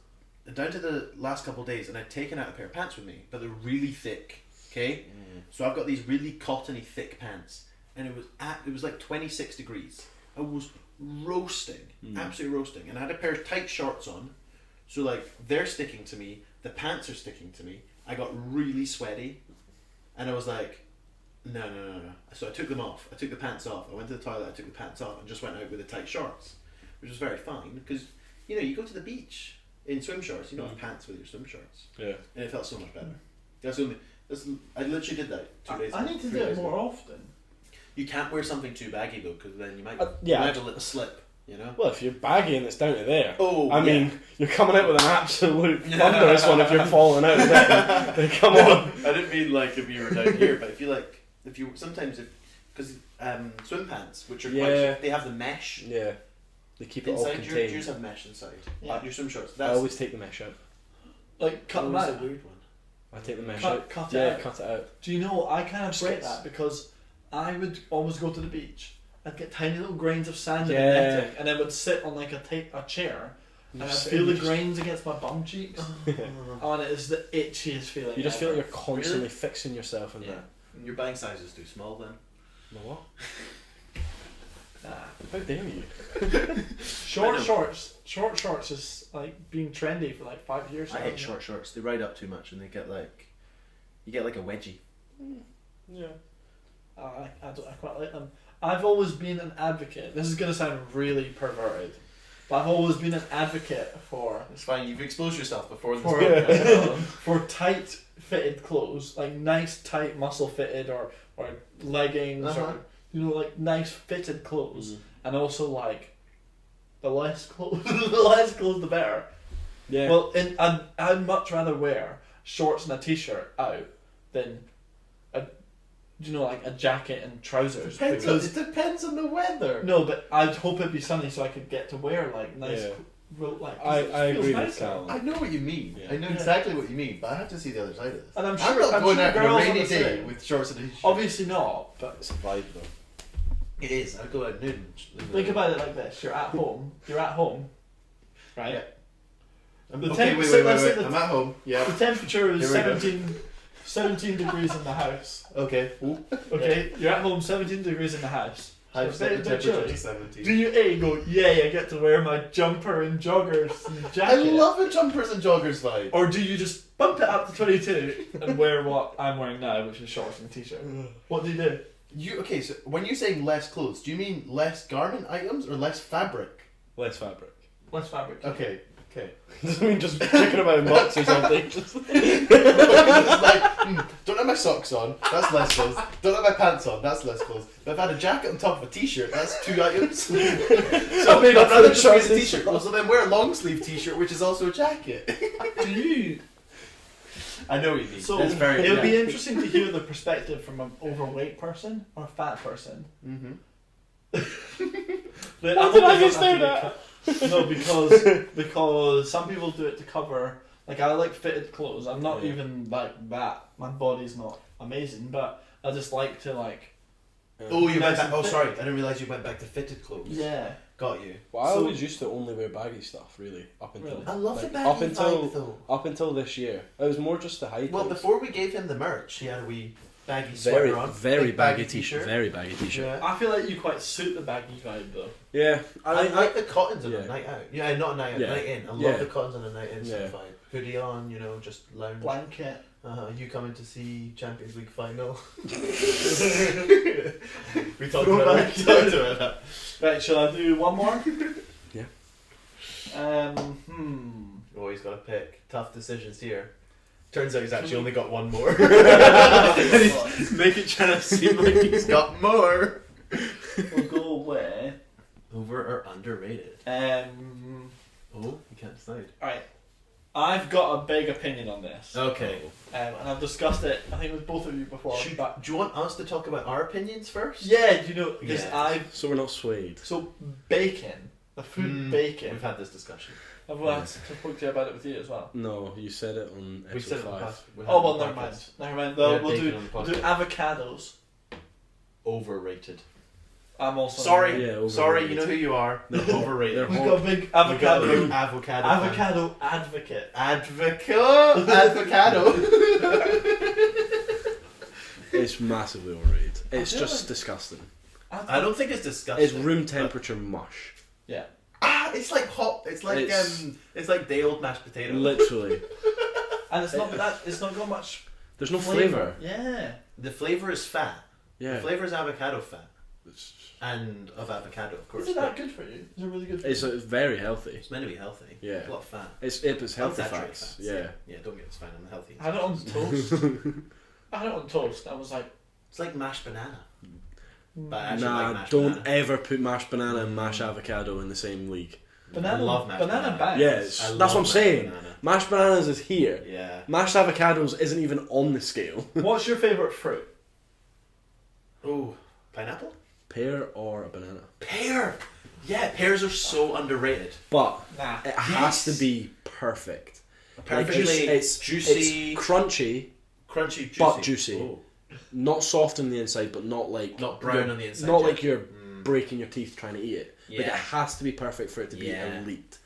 down to the last couple of days, and I'd taken out a pair of pants with me, but they're really thick. Okay, so I've got these really cottony thick pants, and it was like 26 degrees. I was roasting, absolutely roasting, and I had a pair of tight shorts on, so like they're sticking to me. The pants are sticking to me. I got really sweaty, and I was like, no. So I took them off. I took the pants off. I went to the toilet. I took the pants off and just went out with the tight shorts, which was very fine because you go to the beach in swim shorts. You don't have pants with your swim shorts, Yeah. and it felt so much better. I literally did that 2 days ago. I need to 3 do days it more ago. often. You can't wear something too baggy though, because then you might Yeah. you might have a little slip. You know. Well, if you're baggy and it's down to there, Oh, I mean, you're coming out with an absolute thunderous one if you're falling out of there. Then come on. I didn't mean like if you were down here, but because swim pants, which are Yeah. quite, they have the mesh Yeah. They keep it all inside. contained. Yours have mesh inside. Yeah. Your swim shorts. I That's always take the mesh out. Like cut them always a out. weird one. I take the mesh Cut- out. cut it yeah, out. cut it out. Do you know, I kind of break Splits. that because I would always go to the beach. I'd get tiny little grains of sand in Yeah. the netting, and I would sit on like a chair, and I'd feel the grains against my bum cheeks. Oh, and it is the itchiest feeling. You just feel like ever. you're constantly fixing yourself in Yeah. that. And your bang size is too small then. No what? Nah. How dare you? Short I know. shorts is like being trendy for like 5 years. I now, hate isn't short shorts. They ride up too much and they get like, you get like a wedgie. Yeah. it? I quite like them. I've always been an advocate. This is gonna sound really perverted, but I've always been an advocate for It's fine. You've exposed yourself before this for, podcast. for tight fitted clothes, like nice tight muscle fitted or leggings Uh-huh. or like nice fitted clothes, and also like the less clothes the less clothes the better. Yeah. Well, I'd much rather wear shorts and a t-shirt out than like a jacket and trousers. It depends on the weather. No, but I'd hope it'd be sunny so I could get to wear like nice Yeah. like. I it feels agree with nicer. Cal. I know what you mean. Yeah. I know Yeah. exactly what you mean, but I have to see the other side of this. And I'm I'm sure- not I'm going sure out on a girls rainy are the day same. with shorts and a t-shirt. Obviously not, but It's a vibe though. It is. I go out nude. think about it like this: you're at home, right? Yeah. The Okay, temp- wait. let's say the- I'm at home. Yeah. The temperature is Here we go. 17 degrees in the house. Okay. Okay, you're at home, 17 degrees in the house. I've So set the it's a bit temperature chilly. to 17. Do you A, go, yay, I get to wear my jumper and joggers and I jacket? love a jumpers and joggers vibe. Or do you just bump it up to 22 and wear what I'm wearing now, which is shorts and a t-shirt? What do you do? Okay, so when you're saying less clothes, do you mean less garment items or less fabric? Less fabric. Less fabric. Okay. Doesn't mean just kicking about in box or something. Just It's like, don't have my socks on, that's less clothes. Don't have my pants on, that's less clothes. But if I had a jacket on top of a t-shirt, that's 2 items. So I'd rather just wear a t-shirt. Well, so then wear a long sleeve t-shirt, which is also a jacket. Do you? I know what you mean. So That's very. it would be interesting to hear the perspective from an overweight person or a fat person. But What I did hope I they just don't do have to be No, because some people do it to cover. Like I like fitted clothes. I'm not even like that. My body's not amazing, but I just like to like. Oh, you went Nice back. and Oh, fit. sorry. I didn't realise you went back to fitted clothes. Yeah. Got you. Well, I So- always used to only wear baggy stuff, really, up until Really? I love like, the baggy up until vibe, though. up until this year. It was more just to hide. Well, things. before we gave him the merch, he had a wee baggy very sweater on. very big baggy t-shirt, very baggy t-shirt. Yeah. I feel like you quite suit the baggy vibe though. Yeah, I like the cottons on yeah. a night out. Yeah, not a night out, Yeah. night in. I love Yeah. the cottons on a night in. Yeah. Yeah. Vibe. Hoodie on, you know, just lounge. Blanket. You coming to see Champions League final? we talked Go about back. that. Right, shall I do one more? Yeah. Oh, he's got to pick. Tough decisions here. Turns out he's actually only got one more. Make it trying to seem like He's got more. We'll go with. Over or underrated? Oh, you can't decide. Alright. I've got a big opinion on this. Okay. And I've discussed it, I think, with both of you before. Do But you want us to talk about our opinions first? yeah, you know, because Yeah. so we're not swayed. So, bacon. The food bacon. We've had this discussion. I've spoke to you about it with you as well. No, you said it on We said episode it in the 5. past. We had Oh, it well, on the never mind. podcast. Never mind. We had We'll do bacon on the avocados. Overrated. I'm also. Sorry, Yeah, overrated. sorry. You know who you are. They're overrated. They're We've got a big We've got a avocado. big avocado. fan. Avocado advocate. Avocado. It's massively overrated. It's feel just like- disgusting. I don't think it's disgusting. It's room temperature mush. Yeah. It's like hot. It's like it's like day old mashed potato. Literally. And it's not that. It's not got much. There's no flavour. Yeah. The flavour is fat. Yeah. The flavour is avocado fat. It's, And of avocado, of course. Is it that good for you? Is it really good for it's you? very healthy. It's meant to be healthy. Yeah. It's a lot of fat. It's healthy Unsaturated fats. Yeah. Yeah, don't get us fat on the healthy. I had it on toast. I had it on toast. I was like, It's like mashed banana. But I actually Nah, like mashed don't banana. ever put mashed banana and mashed avocado in the same league. banana. I love mashed banana banana. bags. Yeah, I that's love what I'm mashed saying. banana. Mashed bananas is here. Yeah. Mashed avocados isn't even on the scale. What's your favourite fruit? Oh, pineapple? Pear or a banana. Pear! Yeah, pears are so underrated. But Nah. it has to be perfect. Perfectly it's juicy, It's crunchy, crunchy, juicy. but juicy. Oh. not soft on the inside, but not like Not brown on the inside. Not yet. like you're breaking your teeth trying to eat it. Like it Yeah. has to be perfect for it to be Yeah. elite.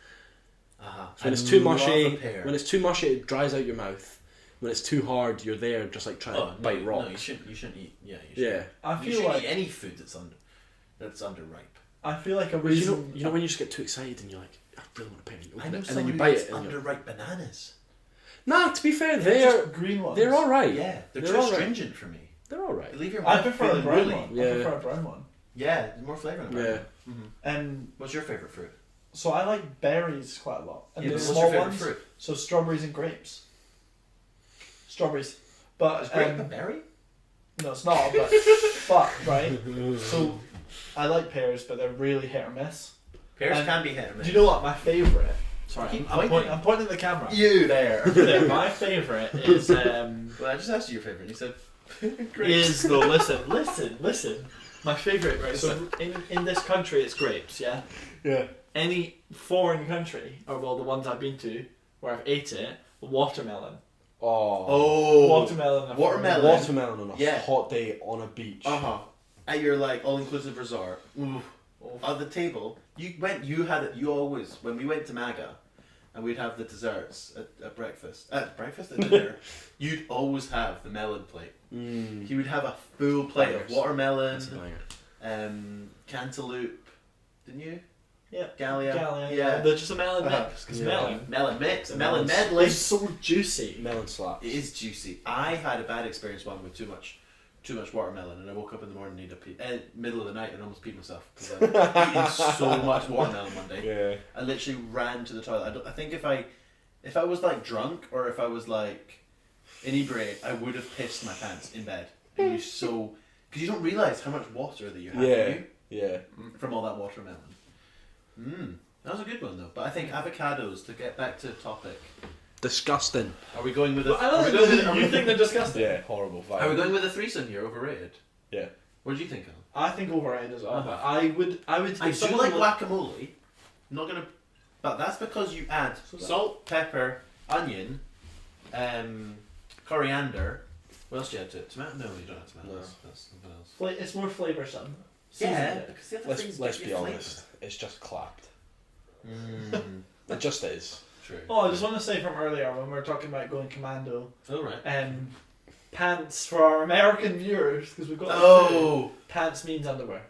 Uh-huh. So when it's I too love mushy, a pear. when it's too mushy, it dries out your mouth. When it's too hard, you're there just like trying to bite no, rocks. No, you shouldn't eat. Yeah, you Yeah. shouldn't. I You feel shouldn't like eat any food that's underripe. I feel like a But you reason. know when you just get too excited and you're like, I really want a pear, and you I open know it, and then someone you who bite eats it. And you're... underripe bananas. Nah, to be fair, They're they're just green ones. they're all right. Yeah, they're They're too all right. stringent for me. They're all right. They leave your I mouth prefer a feeling brown woolly. one. Yeah. I prefer a brown one. Yeah, there's more flavour in a brown Yeah. one. And What's your favourite fruit? so I like berries quite a lot. And Yeah, the but small what's your favourite ones. fruit? So strawberries and grapes. Strawberries. But Is grape a berry? no, it's not. But right. So I like pears, but they're really hit or miss. Pears And can be hit or miss. Do you know what my favourite? Sorry, Keep I'm pointing. I'm pointing at the camera. You there. There, my favourite is Well, I just asked you your favourite. And you said is though. Listen. My favourite, right? So in this country, it's grapes. Yeah. Yeah. any foreign country, or well, the ones I've been to where I've ate it, watermelon. Oh. Watermelon. Watermelon on a Yeah. hot day on a beach. At your like all-inclusive resort. Ooh. At the table, you always, when we went to Maga, and we'd have the desserts at breakfast. At dinner, you'd always have the melon plate. Mm. He would have a full plate of That's watermelon, a banger. cantaloupe, didn't you? Yeah. Gallia. Yeah. They're just a melon mix. Because Yeah. Melon mix, The melon melon's- medley. it's so juicy. Melon slaps. It is juicy. I had a bad experience one with too much watermelon, and I woke up in the morning and needed a pee. Middle of the night and almost peed myself because I'd eaten so much watermelon one day. Yeah. I literally ran to the toilet. I think if I was like drunk or if I was like inebriated, I would have pissed my pants in bed. It was so because you don't realise how much water that you have in Yeah. you from all that watermelon. That was a good one though. But I think avocados, to get back to the topic. Disgusting. Are we going with Well, I don't know. You think they're disgusting? Yeah, horrible. Are we going with a threesome here? Overrated. Yeah. What did you think of? I think overrated as well. But I would. I If do someone like was- guacamole. Not gonna, but that's because you add salt, pepper, onion, coriander. What else do you add to it? Tomato? No, you don't add tomatoes. No. That's something else. It's more flavoursome. Yeah, Season it. because the other things Let's give be you honest. It's just clapped. flavour. It just is. True. Oh, I just want to say from earlier when we were talking about going commando, All right. pants for our American viewers because we've got Oh, pants means underwear.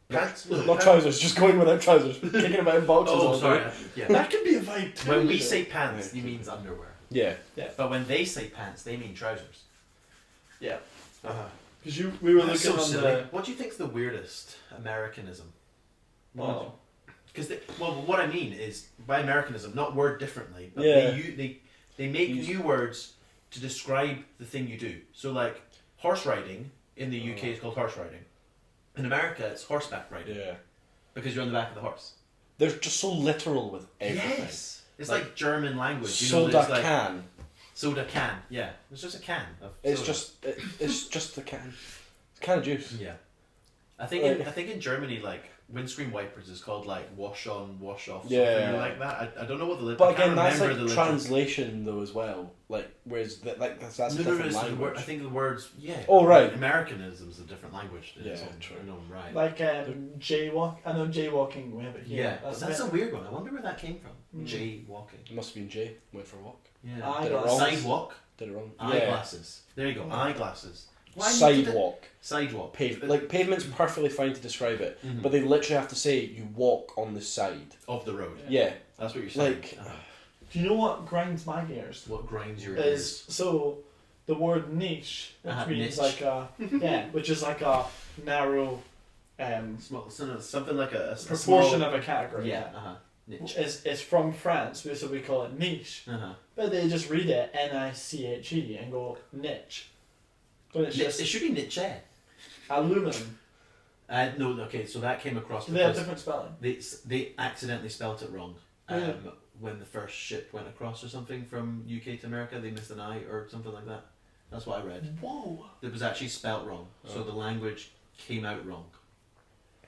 pants. Not trousers, just going without trousers. Kicking about in boxes all Oh, sorry. day. Yeah. That could be a vibe too. When we you know. say pants, Yeah. he means underwear. Yeah. But when they say pants, they mean trousers. Yeah. Uh-huh. Because we were That's looking so on silly. the. What do you think's the weirdest Americanism? Oh. Because what I mean is by Americanism, not word differently, but Yeah. they make new words to describe the thing you do. So like horse riding in the UK is called horse riding. In America, it's horseback riding Yeah. because you're on the back of the horse. They're just so literal with everything. Yes, it's like German language. You know, Soda there's like can. soda can. Yeah, it's just a can of It's soda. it's just the can. It's a can of juice. Yeah. I think in Germany, like windscreen wipers is called like wash on, wash off, something Yeah. like that. I don't know what the But I can't again, that's remember like the translation though as well. Like whereas that's a different it's the language. word, I think the words. Yeah. Oh, right. Americanism is a different language. In its Yeah, own- true. in its own right. Like jaywalk. I know jaywalking. We have it here. yeah, that's a weird one. I wonder where that came from. Mm. Jaywalking. It must have been Jay. Went for a walk. Yeah. Did it wrong. Sidewalk. Did it wrong. Eyeglasses. There you go. Eyeglasses. Why you did it- Sidewalk. Sidewalk. Like pavement's perfectly fine to describe it, Mhm. but they literally have to say you walk on the side. Of the road. Yeah. That's what you're saying. Like- Do you know what grinds my gears? What grinds your Is ears? so the word niche, which means niche. like a which is like a narrow Something like a proportion small, of a category. Yeah. Niche. Is from France, so we call it niche. But they just read it Niche and go niche. But it's It just should be niche. aluminum. No, okay, so that came across They have because different spelling. they accidentally spelt it wrong. Yeah. When the first ship went across or something from UK to America, they missed an I or something like that. That's what I read. Whoa. It was actually spelt wrong, so Oh. the language came out wrong.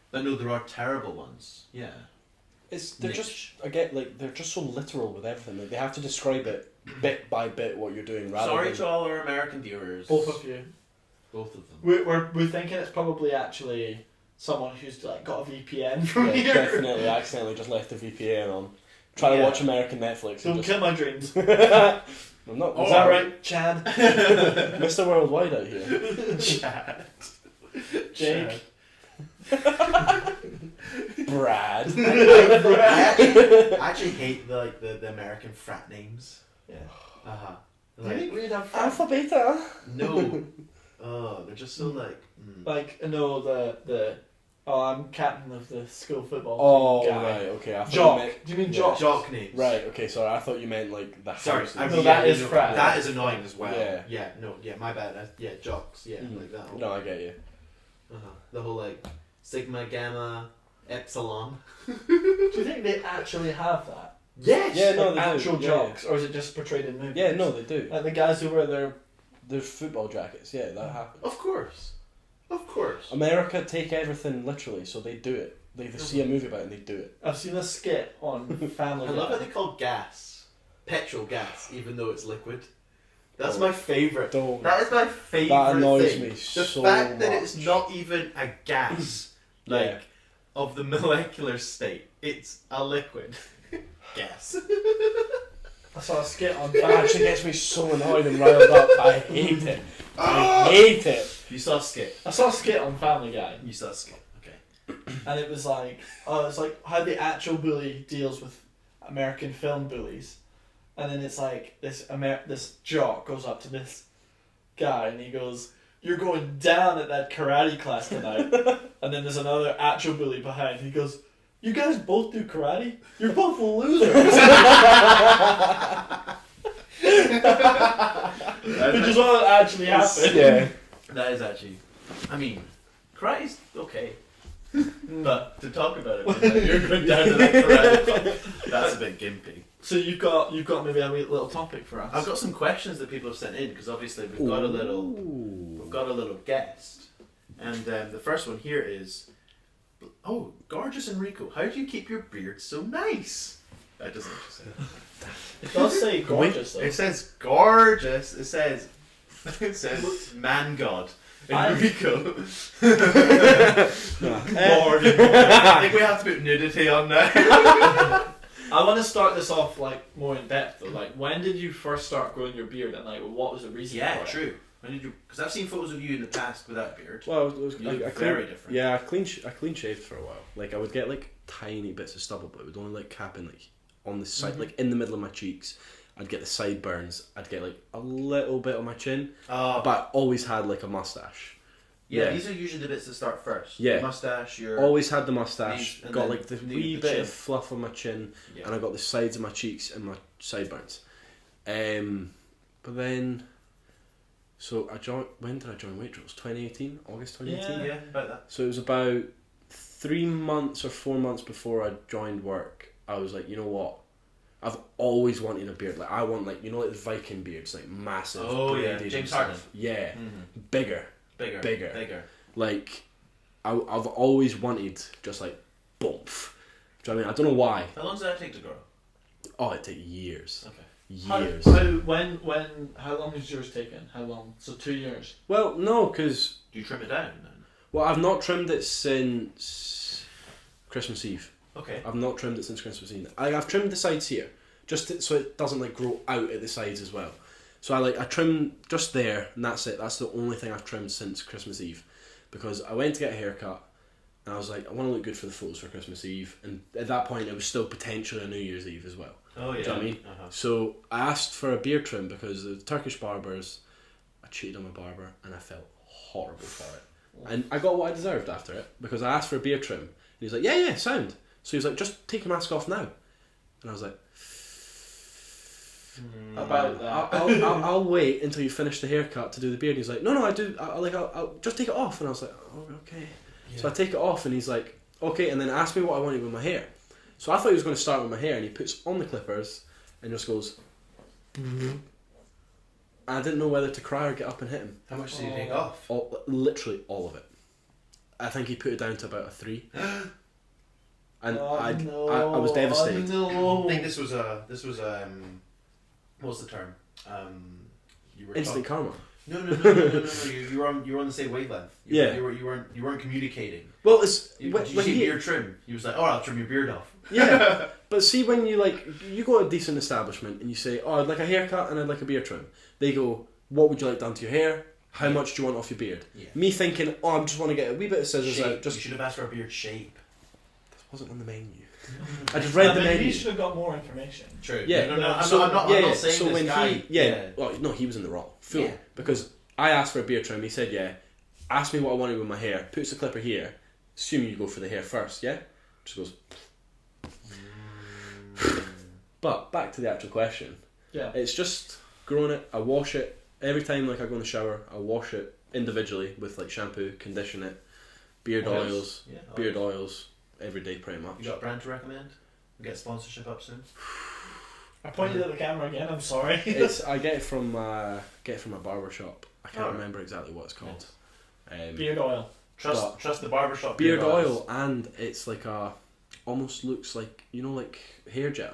But no, there are terrible ones. Yeah. They're Niche. just again like they're just so literal with everything. Like, they have to describe it bit by bit what you're doing rather Sorry than to all our American viewers. Both of you. Both of them. We're thinking it's probably actually someone who's like got a VPN from yeah, here. definitely accidentally just left the VPN on. Trying to Yeah. watch American Netflix. Don't And kill my dreams. I'm not. Is that right, Chad? Mr. Worldwide out here. Chad. Jake? Brad. I actually hate the American frat names. Yeah. Like, We'd have Alpha Beta. no. Oh, they're just so like. like no the I'm captain of the school football Oh team guy. right, okay. I thought you Jock. meant- Do you mean yeah. Jock? Jock names. Right, okay. Sorry, I thought you meant like the Sorry, house. No, that is frat. That is annoying as well. Yeah. My bad. Yeah, jocks. Yeah, Mm. like that. No, I get you. The whole like sigma, gamma, epsilon. Do you think they actually have that? Yes. Yeah, no, Like they do, actual yeah. jocks, or is it just portrayed in movies? Yeah, no, they do. Like the guys who wear their There's football jackets. Yeah, that happens. Of course. Of course. America take everything literally, so they do it. They see a movie about it and they do it. I've seen a skit on Family I love how Guy. they call gas petrol gas, even though it's liquid. That's my favourite. Don't. That is my favourite That annoys thing. me The so fact that it's much. not even a gas, Yeah. of the molecular state. It's a liquid gas. I saw a skit on It Family actually gets me so annoyed and riled up. I hate it. I hate it. You saw a skit. I saw a skit on Family Guy, You saw a skit. Okay. and it was like, it's like how the actual bully deals with American film bullies, and then it's like this jock goes up to this guy and he goes, "You're going down at that karate class tonight," and then there's another actual bully behind. He goes, "You guys both do karate? You're both losers." Which is what actually happened. Yeah. That is actually. I mean, karate's okay. But to talk about it, when you're going down to that karate club, that's a bit gimpy. So you've got maybe a wee little topic for us. I've got some questions that people have sent in because obviously we've got a little guest, and the first one here is, oh, gorgeous Enrico, how do you keep your beard so nice? That doesn't actually say. It does say gorgeous though. It says gorgeous. It says man god. Enrico. Lord, I think we have to put nudity on now. I want to start this off like more in depth though. Like, when did you first start growing your beard, and like, what was the reason? Yeah, for it? true. When did you? Because I've seen photos of you in the past without beard. Well, it was You look I very clean, different. Yeah, I clean shaved for a while. Like I would get like tiny bits of stubble, but it would only like cap in like on the side, like in the middle of my cheeks. I'd get the sideburns. I'd get like a little bit on my chin, Oh, but I always had like a mustache. yeah, these are usually the bits that start first. Yeah. Your mustache, your Always had the mustache. These, and Got then like the the wee bit chin. of fluff on my chin, Yeah. and I got the sides of my cheeks and my sideburns. But then, so I joined. When did I join Waitrose? 2018, August 2018. yeah, about that. So it was about 3 months or 4 months before I joined work. I was like, you know what? I've always wanted a beard. Like I want like like the Viking beards, like massive. Oh, yeah. braided and James stuff. Harden. Yeah, Mm-hmm. bigger. Bigger. Like I've always wanted just like bump. Do you know what I mean? I don't know why. How long does that take to grow? Oh, it takes years. Okay. Years. How long is yours taken? How long? So 2 years. Well, no, because Do you trim it down then? I've not trimmed it since Christmas Eve. Okay. I've not trimmed it since Christmas Eve. I've trimmed the sides here, so it doesn't like grow out at the sides as well. So I trim just there, and that's it. That's the only thing I've trimmed since Christmas Eve, because I went to get a haircut, and I was like, I want to look good for the photos for Christmas Eve, and at that point it was still potentially a New Year's Eve as well. Oh yeah. Do you know what I mean? Uh-huh. So I asked for a beard trim because the Turkish barbers, I cheated on my barber, and I felt horrible for it. And I got what I deserved after it, because I asked for a beard trim, and he was like, yeah, sound. So he was like, just take your mask off now. And I was like, About that. I'll wait until you finish the haircut to do the beard. And he's like, no, I do. I'll just take it off. And I was like, oh, okay. Yeah. So I take it off, and he's like, okay. And then asked me what I wanted with my hair. So I thought he was going to start with my hair, and he puts on the clippers and just goes. And I didn't know whether to cry or get up and hit him. How much did you take off? Literally all of it. I think he put it down to about a 3. And I was devastated. Oh, I think this was what's the term? You were Instant karma. No. You were on the same wavelength. You weren't communicating. Well, it's Did when you see he, beard trim? He was like, "Oh, I'll trim your beard off." yeah. But see, when you you go to a decent establishment and you say, "Oh, I'd like a haircut and I'd like a beard trim," they go, "What would you like done to your hair? How much do you want off your beard?" Yeah. Me thinking, "Oh, I just want to get a wee bit of scissors out." You should have asked for a beard shape. This wasn't on the menu. I just read the Maybe menu. you should have got more information. True. Yeah. No. I'm So not saying so this when guy. well, no, he was in the wrong. Full. Yeah. Because I asked for a beard trim. He said, "Yeah." Asked me what I wanted with my hair. Puts the clipper here. Assuming you go for the hair first, yeah. Just goes. But back to the actual question. Yeah. It's just growing it. I wash it every time. Like I go in the shower, I wash it individually with like shampoo, condition it, beard oils, Yeah. beard oils every day pretty much. You got a brand to recommend? We'll get sponsorship up soon. I pointed at the camera again. I'm sorry. I get it from a barber shop. I can't Oh. remember exactly what it's called. Beard oil. Trust the barbershop beard oil, and it's like almost looks like, you know, like hair gel.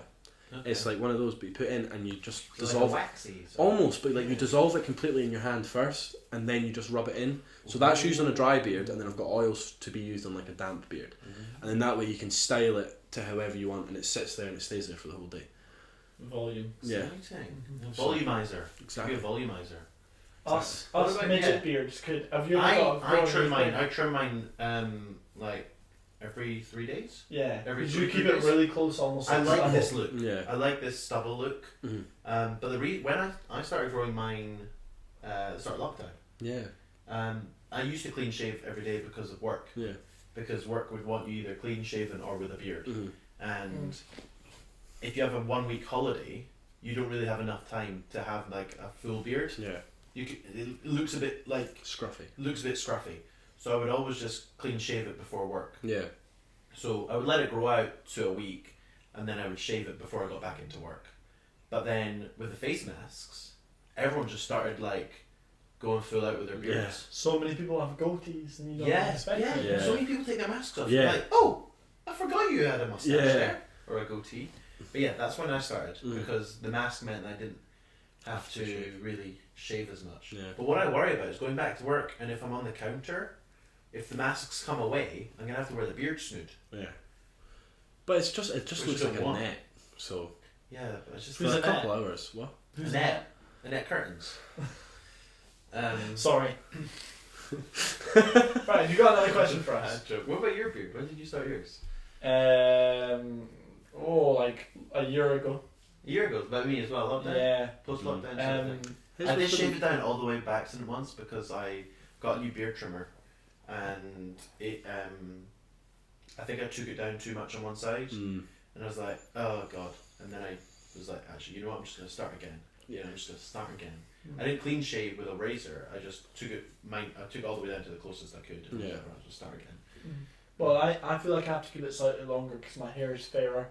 Okay. It's like one of those, but you put in and you just So dissolve like it. a waxy. So. Almost, but like you dissolve it completely in your hand first, and then you just rub it in. So that's used on a dry beard, and then I've got oils to be used on like a damp beard, and then that way you can style it to however you want, and it sits there and it stays there for the whole day. Volume. Yeah, Volumizer. exactly. Be a volumizer. Us What about- midget yeah. beards could. Have you ever got a I growing trim mine. beard? I trim mine like every 3 days. Yeah. Every Did 3 you keep it days? really close, almost? I like stubble? this look. Yeah. I like this stubble look. Mhm. But when I started growing mine, at the start of lockdown. Yeah. I used to clean shave every day because of work. Yeah. Because work would want you either clean shaven or with a beard. Mhm. And if you have a 1 week holiday, you don't really have enough time to have like a full beard. Yeah. It looks a bit like Scruffy. scruffy. So I would always just clean shave it before work. Yeah. So I would let it grow out to a week, and then I would shave it before I got back into work. But then with the face masks, everyone just started like going full out with their beards. So many people have goatees, and you don't Yeah, expect yeah. it. Yeah. So many people take their masks off. Yeah. You're like, oh, I forgot you had a mustache Yeah. there or a goatee. But yeah, that's when I started because the mask meant I didn't have to really shave as much. Yeah. But what I worry about is going back to work, and if I'm on the counter, if the masks come away, I'm gonna have to wear the beard snood. Yeah. But it just Which looks you like don't a want. net. So Yeah, but it's just for Who's a a couple net? hours. What? the net curtains. Sorry. Right, you got another question for us? What about your beard? When did you start yours? Like a year ago. A year ago, about me as well. Lockdown. Yeah. Post lockdown. sort of thing. His I did was shave the- it down all the way back once because I got a new beard trimmer, and it I think I took it down too much on one side, Mm. and I was like, oh god, and then I was like, actually, you know what, I'm just gonna start again. Yeah. I'm just gonna start again. I didn't clean shave with a razor. I just took it. I took it all the way down to the closest I could. And Yeah. I'll just start again. Well, I feel like I have to keep it slightly longer because my hair is fairer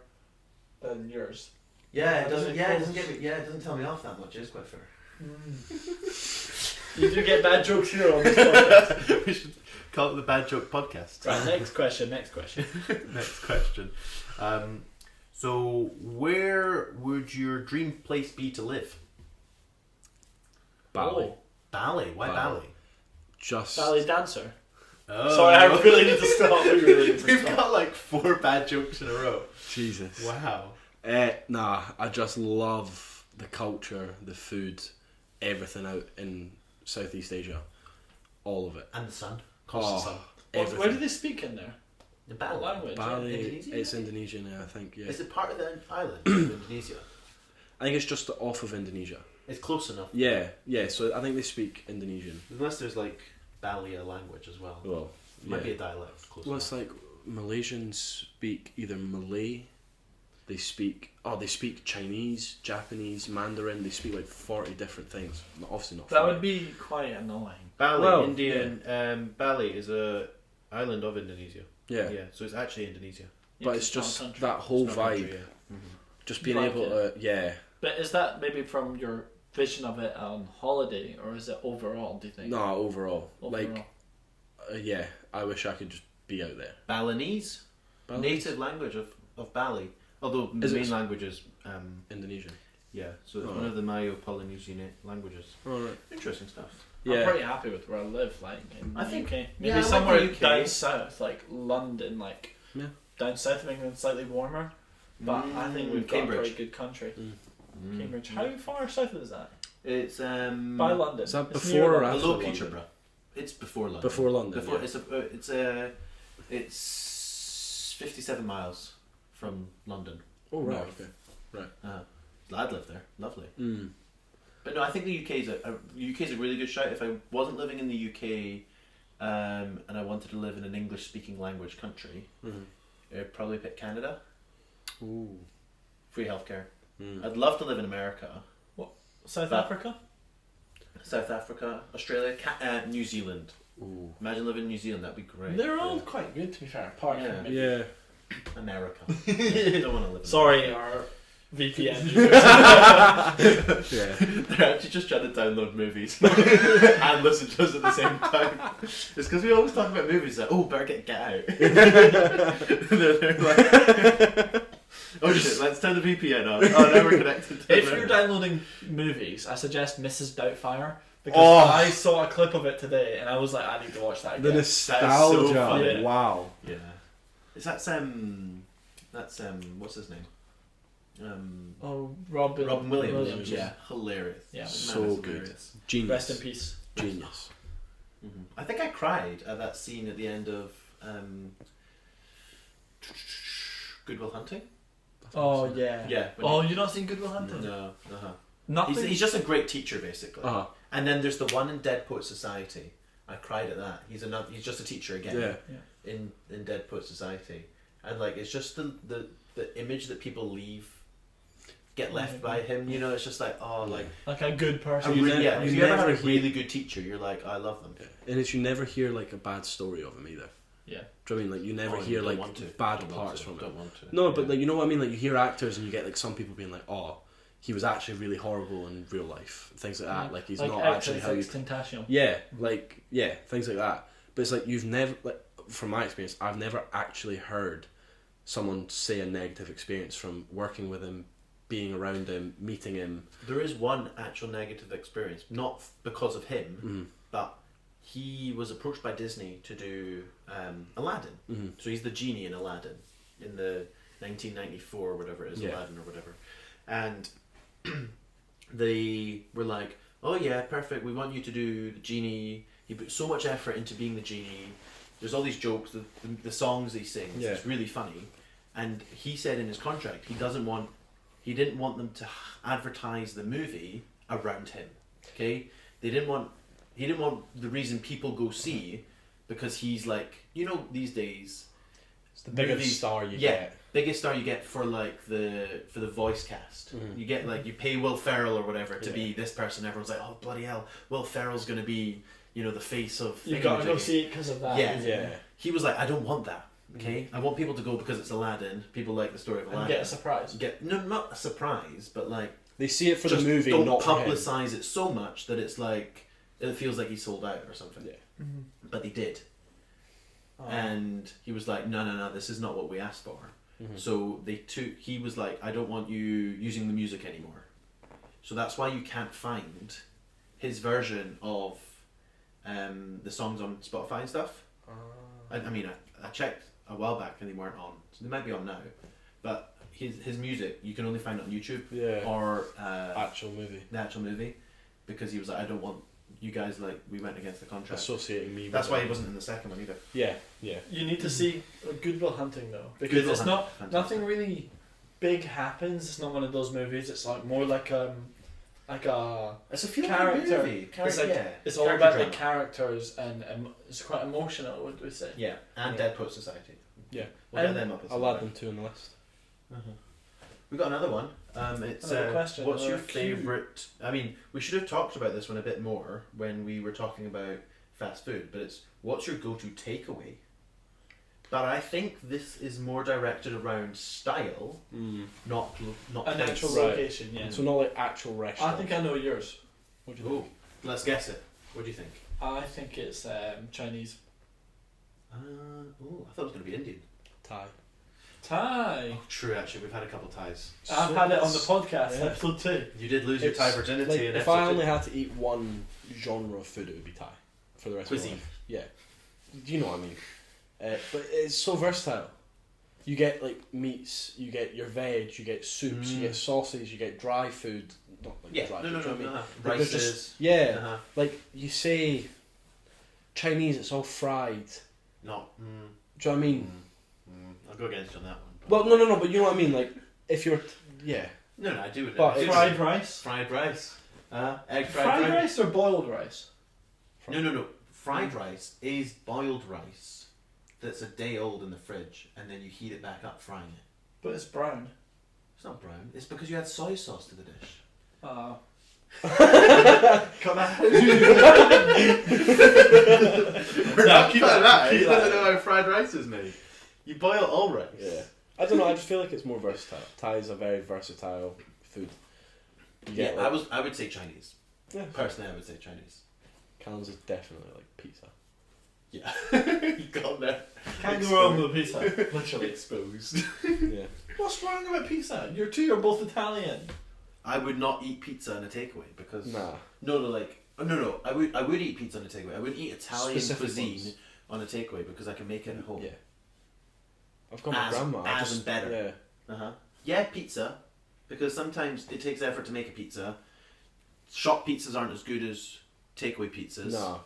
than yours. Yeah, it How doesn't. does it Yeah, it close? doesn't give me. Yeah, it doesn't tell me off that much. It's quite fair. You do get bad jokes here on this podcast. We should call it the Bad Joke Podcast. Right, next question. Next question. So, where would your dream place be to live? Bali. Oh, Ballet. Why Ballet. ballet? Just ballet dancer. Oh. Sorry, I really need to stop. We really need to We've stop. got like 4 bad jokes in a row. Jesus. Wow. Nah, I just love the culture, the food, everything out in Southeast Asia. All of it. And the sun. Oh, sun. everything. Where do they speak in there? The What ballet. language? Bali, Indonesia, it's maybe? Indonesian, yeah, I think, yeah. Is it part of the island of Indonesia? I think it's just off of Indonesia. It's close enough. Yeah, so I think they speak Indonesian. Unless there's like Bali a language as well. Well, It might yeah. be a dialect. Close Well, enough. it's like Malaysians speak either Malay, they speak Chinese, Japanese, Mandarin, they speak like 40 different things. Obviously not That 40. would be quite annoying. Bali, well, Bali is a island of Indonesia. Yeah, So it's actually Indonesia. but Yeah, it's not a just country. that whole It's not a vibe. country, yeah. Just being Like able to, yeah. But is that maybe from your vision of it on holiday, or is it overall, do you think? No, overall. Overall. Like, yeah, I wish I could just be out there. Balinese, Balinese? native language of Bali. Although the Is it- main language is Indonesian. yeah, so it's Oh. one of the Mayo-Polynesian languages. Alright. Interesting stuff. I'm Yeah. pretty happy with where I live, like in I the think- UK. Maybe yeah, I like somewhere the UK. down south, like London, like Yeah. down south of England, slightly warmer. But I think we've got a Cambridge. very good country. Mm. Cambridge. How far south is that? It's By London. Is that It's before near or London. after below London? Peterborough. It's before London. Before London. Before yeah. it's 57 miles from London. Oh, right, north. okay. I'd live there. Lovely. Mm. But no, I think the UK is a really good shout. If I wasn't living in the UK, and I wanted to live in an English-speaking language country, Mm. I'd probably pick Canada. Ooh. Free healthcare. Mm. I'd love to live in America, South But- Africa? South Africa, Australia, New Zealand. Ooh. Imagine living in New Zealand. That'd be great. They're all quite good, to be fair. Apart Yeah. from maybe Yeah. America. Don't want to live. In Sorry, America. our VPN. Yeah. They're actually just trying to download movies and listen to us at the same time. It's because we always talk about movies like, oh, better get Out. they're like, oh shit, let's turn the VPN on. Oh, now we're connected to If you're downloading movies, I suggest Mrs. Doubtfire. Because I saw a clip of it today and I was like, I need to watch that again. The nostalgia. so funny. Wow. Yeah. Is that's what's his name? Robin Williams. Yeah, hilarious. Yeah, so good. Hilarious. Genius. Rest in peace. Genius. Mm-hmm. I think I cried at that scene at the end of Good Will Hunting. Oh yeah. Yeah. Oh, you not seen Good Will Hunting? No. Nothing. He's just a great teacher, basically. Uh-huh. And then there's the one in Dead Poet Society. I cried at that. He's just a teacher again. Yeah. In Dead Poet Society, and like it's just the image that people get left by him. You know, it's just like like a good person. You if never you ever had a hear- really good teacher, you're like, I love them. And it's you never hear like a bad story of him either. Yeah. Do you know what I mean? Like you never Oh, hear don't like want to. bad Don't want parts to. from it. Don't want to. No, Yeah. but like you know what I mean. Like you hear actors and you get like some people being like, "Oh, he was actually really horrible in real life," things like that. Like he's like not actually how you. Tentacion. Yeah, things like that. But it's like you've never, like from my experience, I've never actually heard someone say a negative experience from working with him, being around him, meeting him. There is one actual negative experience, not because of him, but he was approached by Disney to do Aladdin. Mm-hmm. So he's the genie in Aladdin in the 1994 or whatever it is, Yeah. Aladdin or whatever. And they were like, oh yeah, perfect, we want you to do the genie. He put so much effort into being the genie. There's all these jokes, the songs he sings, Yeah. it's really funny. And he said in his contract he didn't want them to advertise the movie around him. Okay? He didn't want the reason people go see because he's like, you know, these days It's the biggest movies- star you yeah, get. biggest star you get for like the voice cast. You get like you pay Will Ferrell or whatever to be this person. Everyone's like, oh bloody hell, Will Ferrell's gonna be, you know, the face of. You gotta go thingamajiggy. see it because of that. Yeah. He was like, I don't want that. Okay, I want people to go because it's Aladdin. People like the story of And Aladdin. get a surprise. Not a surprise, but like They see it for the just movie, don't not for him. publicize it so much that it's like it feels like he sold out or something. Yeah. But they did. And he was like, no, this is not what we asked for. So he was like, I don't want you using the music anymore. So that's why you can't find his version of the songs on Spotify and stuff. I checked a while back and they weren't on. So they might be on now. But his music, you can only find it on YouTube or Actual movie. the actual movie. Because he was like, I don't want you guys, like, we went against the contract. Associating me with That's why it. he wasn't in the second one either. Yeah. You need to see Good Will Hunting though, because Good Will it's not Hunting, nothing really big happens. It's not one of those movies. It's like more like a It's a feel character. movie. It's like it's all Character about drama. the characters and it's quite emotional. Would we say? Yeah, and Dead Poet Society. Yeah. We'll get them up. I'll add them two on the list. We got another one. It's Another question, what's your another cue. favourite? I mean, we should have talked about this one a bit more when we were talking about fast food. But it's what's your go-to takeaway? But I think this is more directed around style, not An place. actual Right. location. Yeah. So not like actual I restaurant. think I know yours. What do you think? Oh, let's guess it. What do you think? I think it's Chinese. I thought it was going to be Indian. Thai. Thai. True, actually, we've had a couple ties. I've had it on the podcast, Yeah. episode 2. You did lose your It's Thai virginity. like, in if episode I two. only had to eat one genre of food, it would be Thai for the rest Cuisine. of my life. Yeah, you know what I mean. But it's so versatile. You get like meats, you get your veg, you get soups, you get sauces, you get dry food. Not like Yeah, dry no, food. no, do you know what I mean? Like, there's Rices. just- yeah, Uh-huh. like you say, Chinese, it's all fried. Not. Do you know what I mean? I'll go against you on that one. Well, no, but you know what I mean. Like if you're, yeah, No, I do it. But I do Fried it. rice. Fried rice. Egg Fried rice or boiled rice? No. Fried rice is boiled rice that's a day old in the fridge, and then you heat it back up, frying it. But it's brown. It's not brown. It's because you add soy sauce to the dish. Come on. We're not keeping that. keep You that. don't know how fried rice is made. You boil all rice. yeah. I don't know. I just feel like it's more versatile. Thai is a very versatile food. You Yeah, get, I would say Chinese. Yeah. Personally, I would say Chinese. Calum's is definitely like pizza. Yeah. You got there. Can't go wrong with a pizza. Literally. Exposed. Yeah. What's wrong about pizza? You two are both Italian. I would not eat pizza in a takeaway because Nah. No. I would eat pizza in a takeaway. I would eat Italian Specific cuisine ones. on a takeaway because I can make it at home. Yeah. I've got my grandma. As and better. Yeah. Yeah, pizza, because sometimes it takes effort to make a pizza. Shop pizzas aren't as good as takeaway pizzas. No.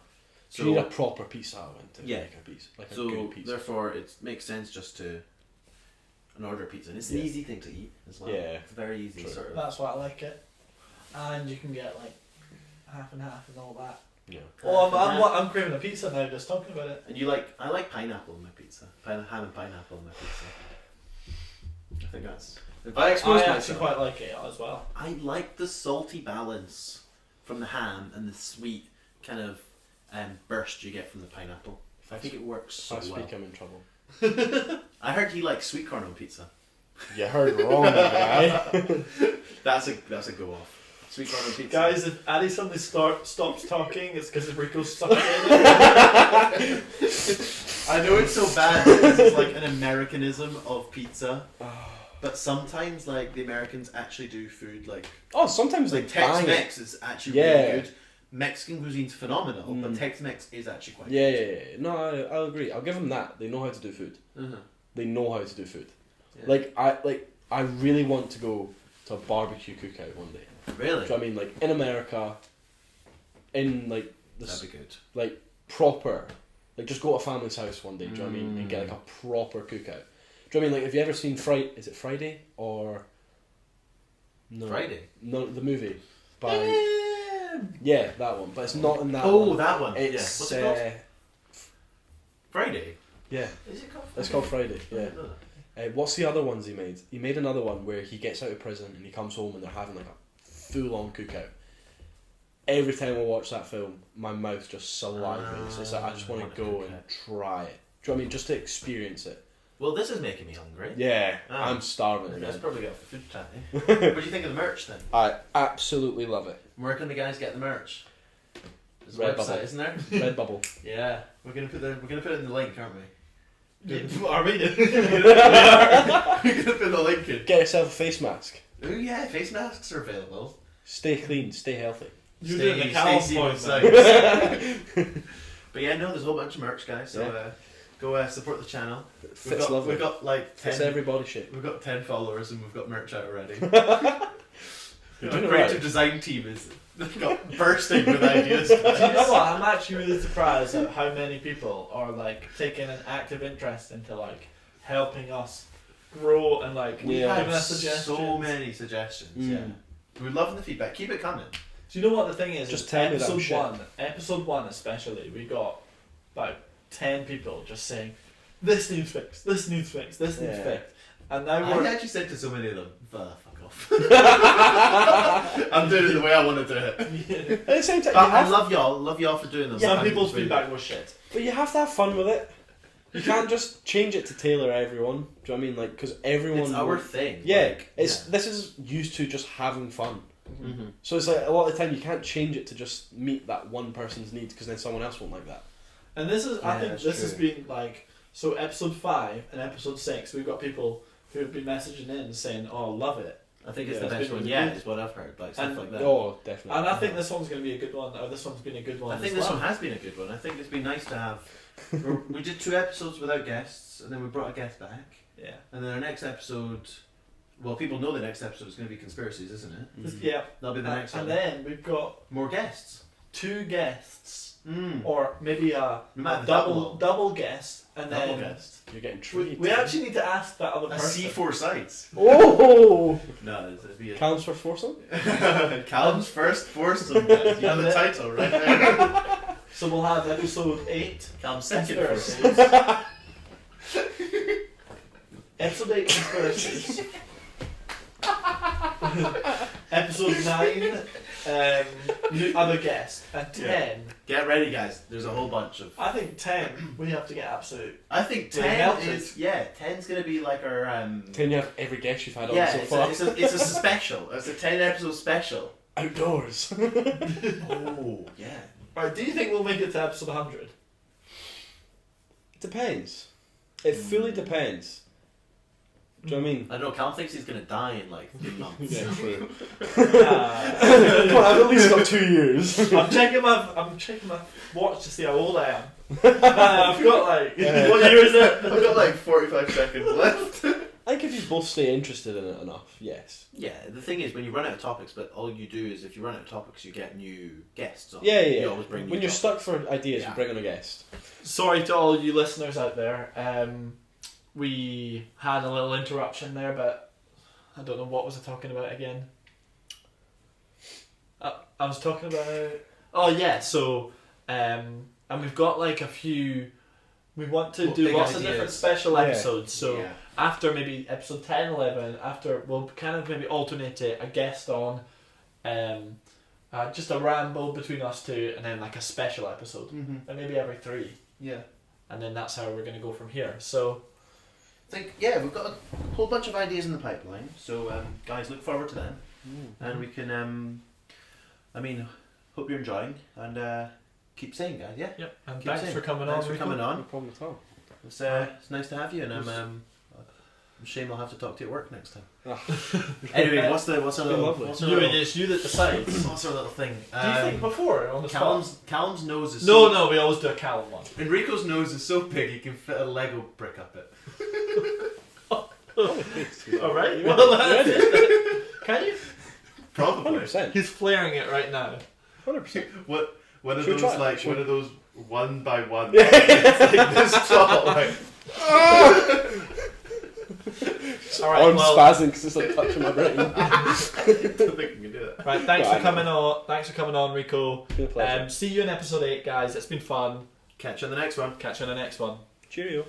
So You need a proper pizza oven to Yeah. make a pizza. Like a so good pizza. therefore, it makes sense just to order pizza. And it's an Yeah. easy thing to eat as well. Yeah. It's very easy True. sort of. That's why I like it. And you can get like half and half and all that. Yeah. Oh, I'm craving a pizza now just talking about it. And I like pineapple in my pizza. Ham and pineapple in my pizza. I think that's. If I expose I actually myself, quite like it as well. I like the salty balance from the ham and the sweet kind of burst you get from the pineapple. I think it works so If I well. speak, I'm in trouble. I heard he likes sweet corn on pizza. You heard wrong, guy. That's a go off. Sweet corn on pizza. Guys, if Addy suddenly stops talking, it's because Enrico's stuck in it. I know it's so bad because it's like an Americanism of pizza. But sometimes, like, the Americans actually do food like Oh, sometimes they bang it. Tex-Mex is actually Yeah. really good. Mexican cuisine's phenomenal, but Tex-Mex is actually quite Yeah, good. yeah, yeah. No, I'll agree. I'll give them that. They know how to do food. Uh-huh. They know how to do food. Yeah. I really want to go to a barbecue cookout one day. Really? Do you know what I mean? Like in America, in like That'd be good. like proper, like just go to a family's house one day. Do you know what I mean? And get like a proper cookout. Do you know what I mean? Like, have you ever seen Is it Friday or no? Friday? No, the movie by yeah, that one. But it's not in that. Oh, one. that one. It's Yeah. What's it called? Friday. Yeah, Is it called? it's called Friday. Yeah. Oh. What's the other ones he made? He made another one where he gets out of prison and he comes home and they're having like a full-on cookout. Every time I watch that film, my mouth just salivates. It's like I just want to go and try it. Do you know what I mean? Just to experience it. Well, this is making me hungry. Yeah, Ah. I'm starving Let's again. probably go for food chat. Eh? What do you think of the merch then? I absolutely love it. Where can the guys get the merch? There's a Redbubble. website, isn't there? Redbubble. Yeah, we're gonna put it in the link, aren't we? Are we? We're gonna put the link in. Get yourself a face mask. Oh yeah, face masks are available. Stay clean, stay healthy. You're doing the Calum point. But yeah, no, there's a whole bunch of merch, guys. So go support the channel. Fits lovely. We've got like Fits 10. every body shape. We've got 10 followers and we've got merch out already. You're Our doing it creative right. design team is bursting with ideas. Do you know what? I'm actually really surprised at how many people are like taking an active interest into like helping us grow and like We Yeah. had giving us suggestions. so many suggestions. Yeah, we're loving the feedback. Keep it coming. Do you know what the thing is? Just Is tell me that episode shit. episode one especially, we got about 10 people just saying, "This needs fixed. This needs fixed. This needs Yeah. fixed." And now I we're actually said to so many of them, fuck off. I'm doing it the way I want to do it. At the same time, But you I have, love y'all for doing them. some I'm people's really- feedback was shit. but you have to have fun with it. You can't just change it to tailor everyone. Do you know what I mean? Like, because everyone. It's our thing. Yeah, like, this is used to just having fun. Mm-hmm. So it's like a lot of the time you can't change it to just meet that one person's needs because then someone else won't like that. And this is, I Yeah, think that's this has true. been like, so episode 5 and episode 6, we've got people who have been messaging in saying, "Oh, love it." I think it's Yeah, the it's best been one. really Yeah, good. is what I've heard. Like stuff And- like that. Oh, definitely. And I think this one's going to be a good one, or this one's been a good one. I think as this well. one has been a good one. I think it's been nice to have. We did 2 episodes without guests, and then we brought a guest back. Yeah. And then our next episode, well, people know the next episode is going to be conspiracies, isn't it? Yeah. That'll be the next And one. then we've got More guests. 2 guests, Mm. or maybe a We might have a double guest, and double then guest. You're getting we, treated. we actually need to ask that other A person. C4 sites. Oh! No, it'd be a Counts for foursome? Calum's first foursome. Guys. You have the title right there. So we'll have episode 8. Calum's second foursome. Conspiracies. Episode 8 conspiracies. Episode 9 other guests, and 10. Get ready, guys. There's a whole bunch of. I think 10. We have to get absolute. I think Really 10 melted. is 10's gonna be like our 10 you have every guest you've had on yeah. so It's far. it's a special. It's a 10 episode special. Outdoors. Oh yeah. Right, do you think we'll make it to episode 100? It depends. It fully depends. Do you know what I mean? I don't know. Calum thinks he's gonna die in like 3 months. Yeah, true. Come on, I've at least got 2 years. I'm checking my watch to see how old I am. I've got like what year is it? I've got like 45 seconds left. I think if you both stay interested in it enough, yes. Yeah. The thing is, when you run out of topics, but all you do is if you run out of topics, you get new guests on. Yeah. You always bring. When new you're topics. stuck for ideas, Yeah. you bring on a guest. Sorry to all you listeners out there. We had a little interruption there, but I don't know what was I talking about again. I was talking about. Oh yeah, so and we've got like a few. We want to do Big lots of ideas. different special Yeah. episodes. So Yeah. after maybe episode 10, 11, after we'll kind of maybe alternate it, a guest on, just a ramble between us two, and then like a special episode, and maybe every 3, Yeah. and then that's how we're gonna go from here. So. I think we've got a whole bunch of ideas in the pipeline. So guys, look forward to them, and we can. Hope you're enjoying, and keep saying, guys. Yeah. Yep, and Keep thanks saying. for coming Thanks on. for coming No on. problem at all. It's nice to have you, and I'm ashamed I'll have to talk to you at work next time. Anyway, what's our been little lovely. what's our You, little, it's you that decides. what's our little thing? Do you think before on the spot? Calum's nose is No, we always do a Calum one. Enrico's nose is so big he can fit a Lego brick up it. Alright, well that's it. Can you? Probably. 100%. He's flaring it right now. 100%. What? One of Should we those try it? like Should one we- of those 1 by 1. It's like this tall. Like, Alright, I'm well, spazzing because it's like touching my brain. I don't think we can do that. right, thanks Yeah, for I coming on. Thanks for coming on, Rico. Been a pleasure. See you in episode 8, guys. It's been fun. Catch you on the next one. Catch you in the next one. Cheerio.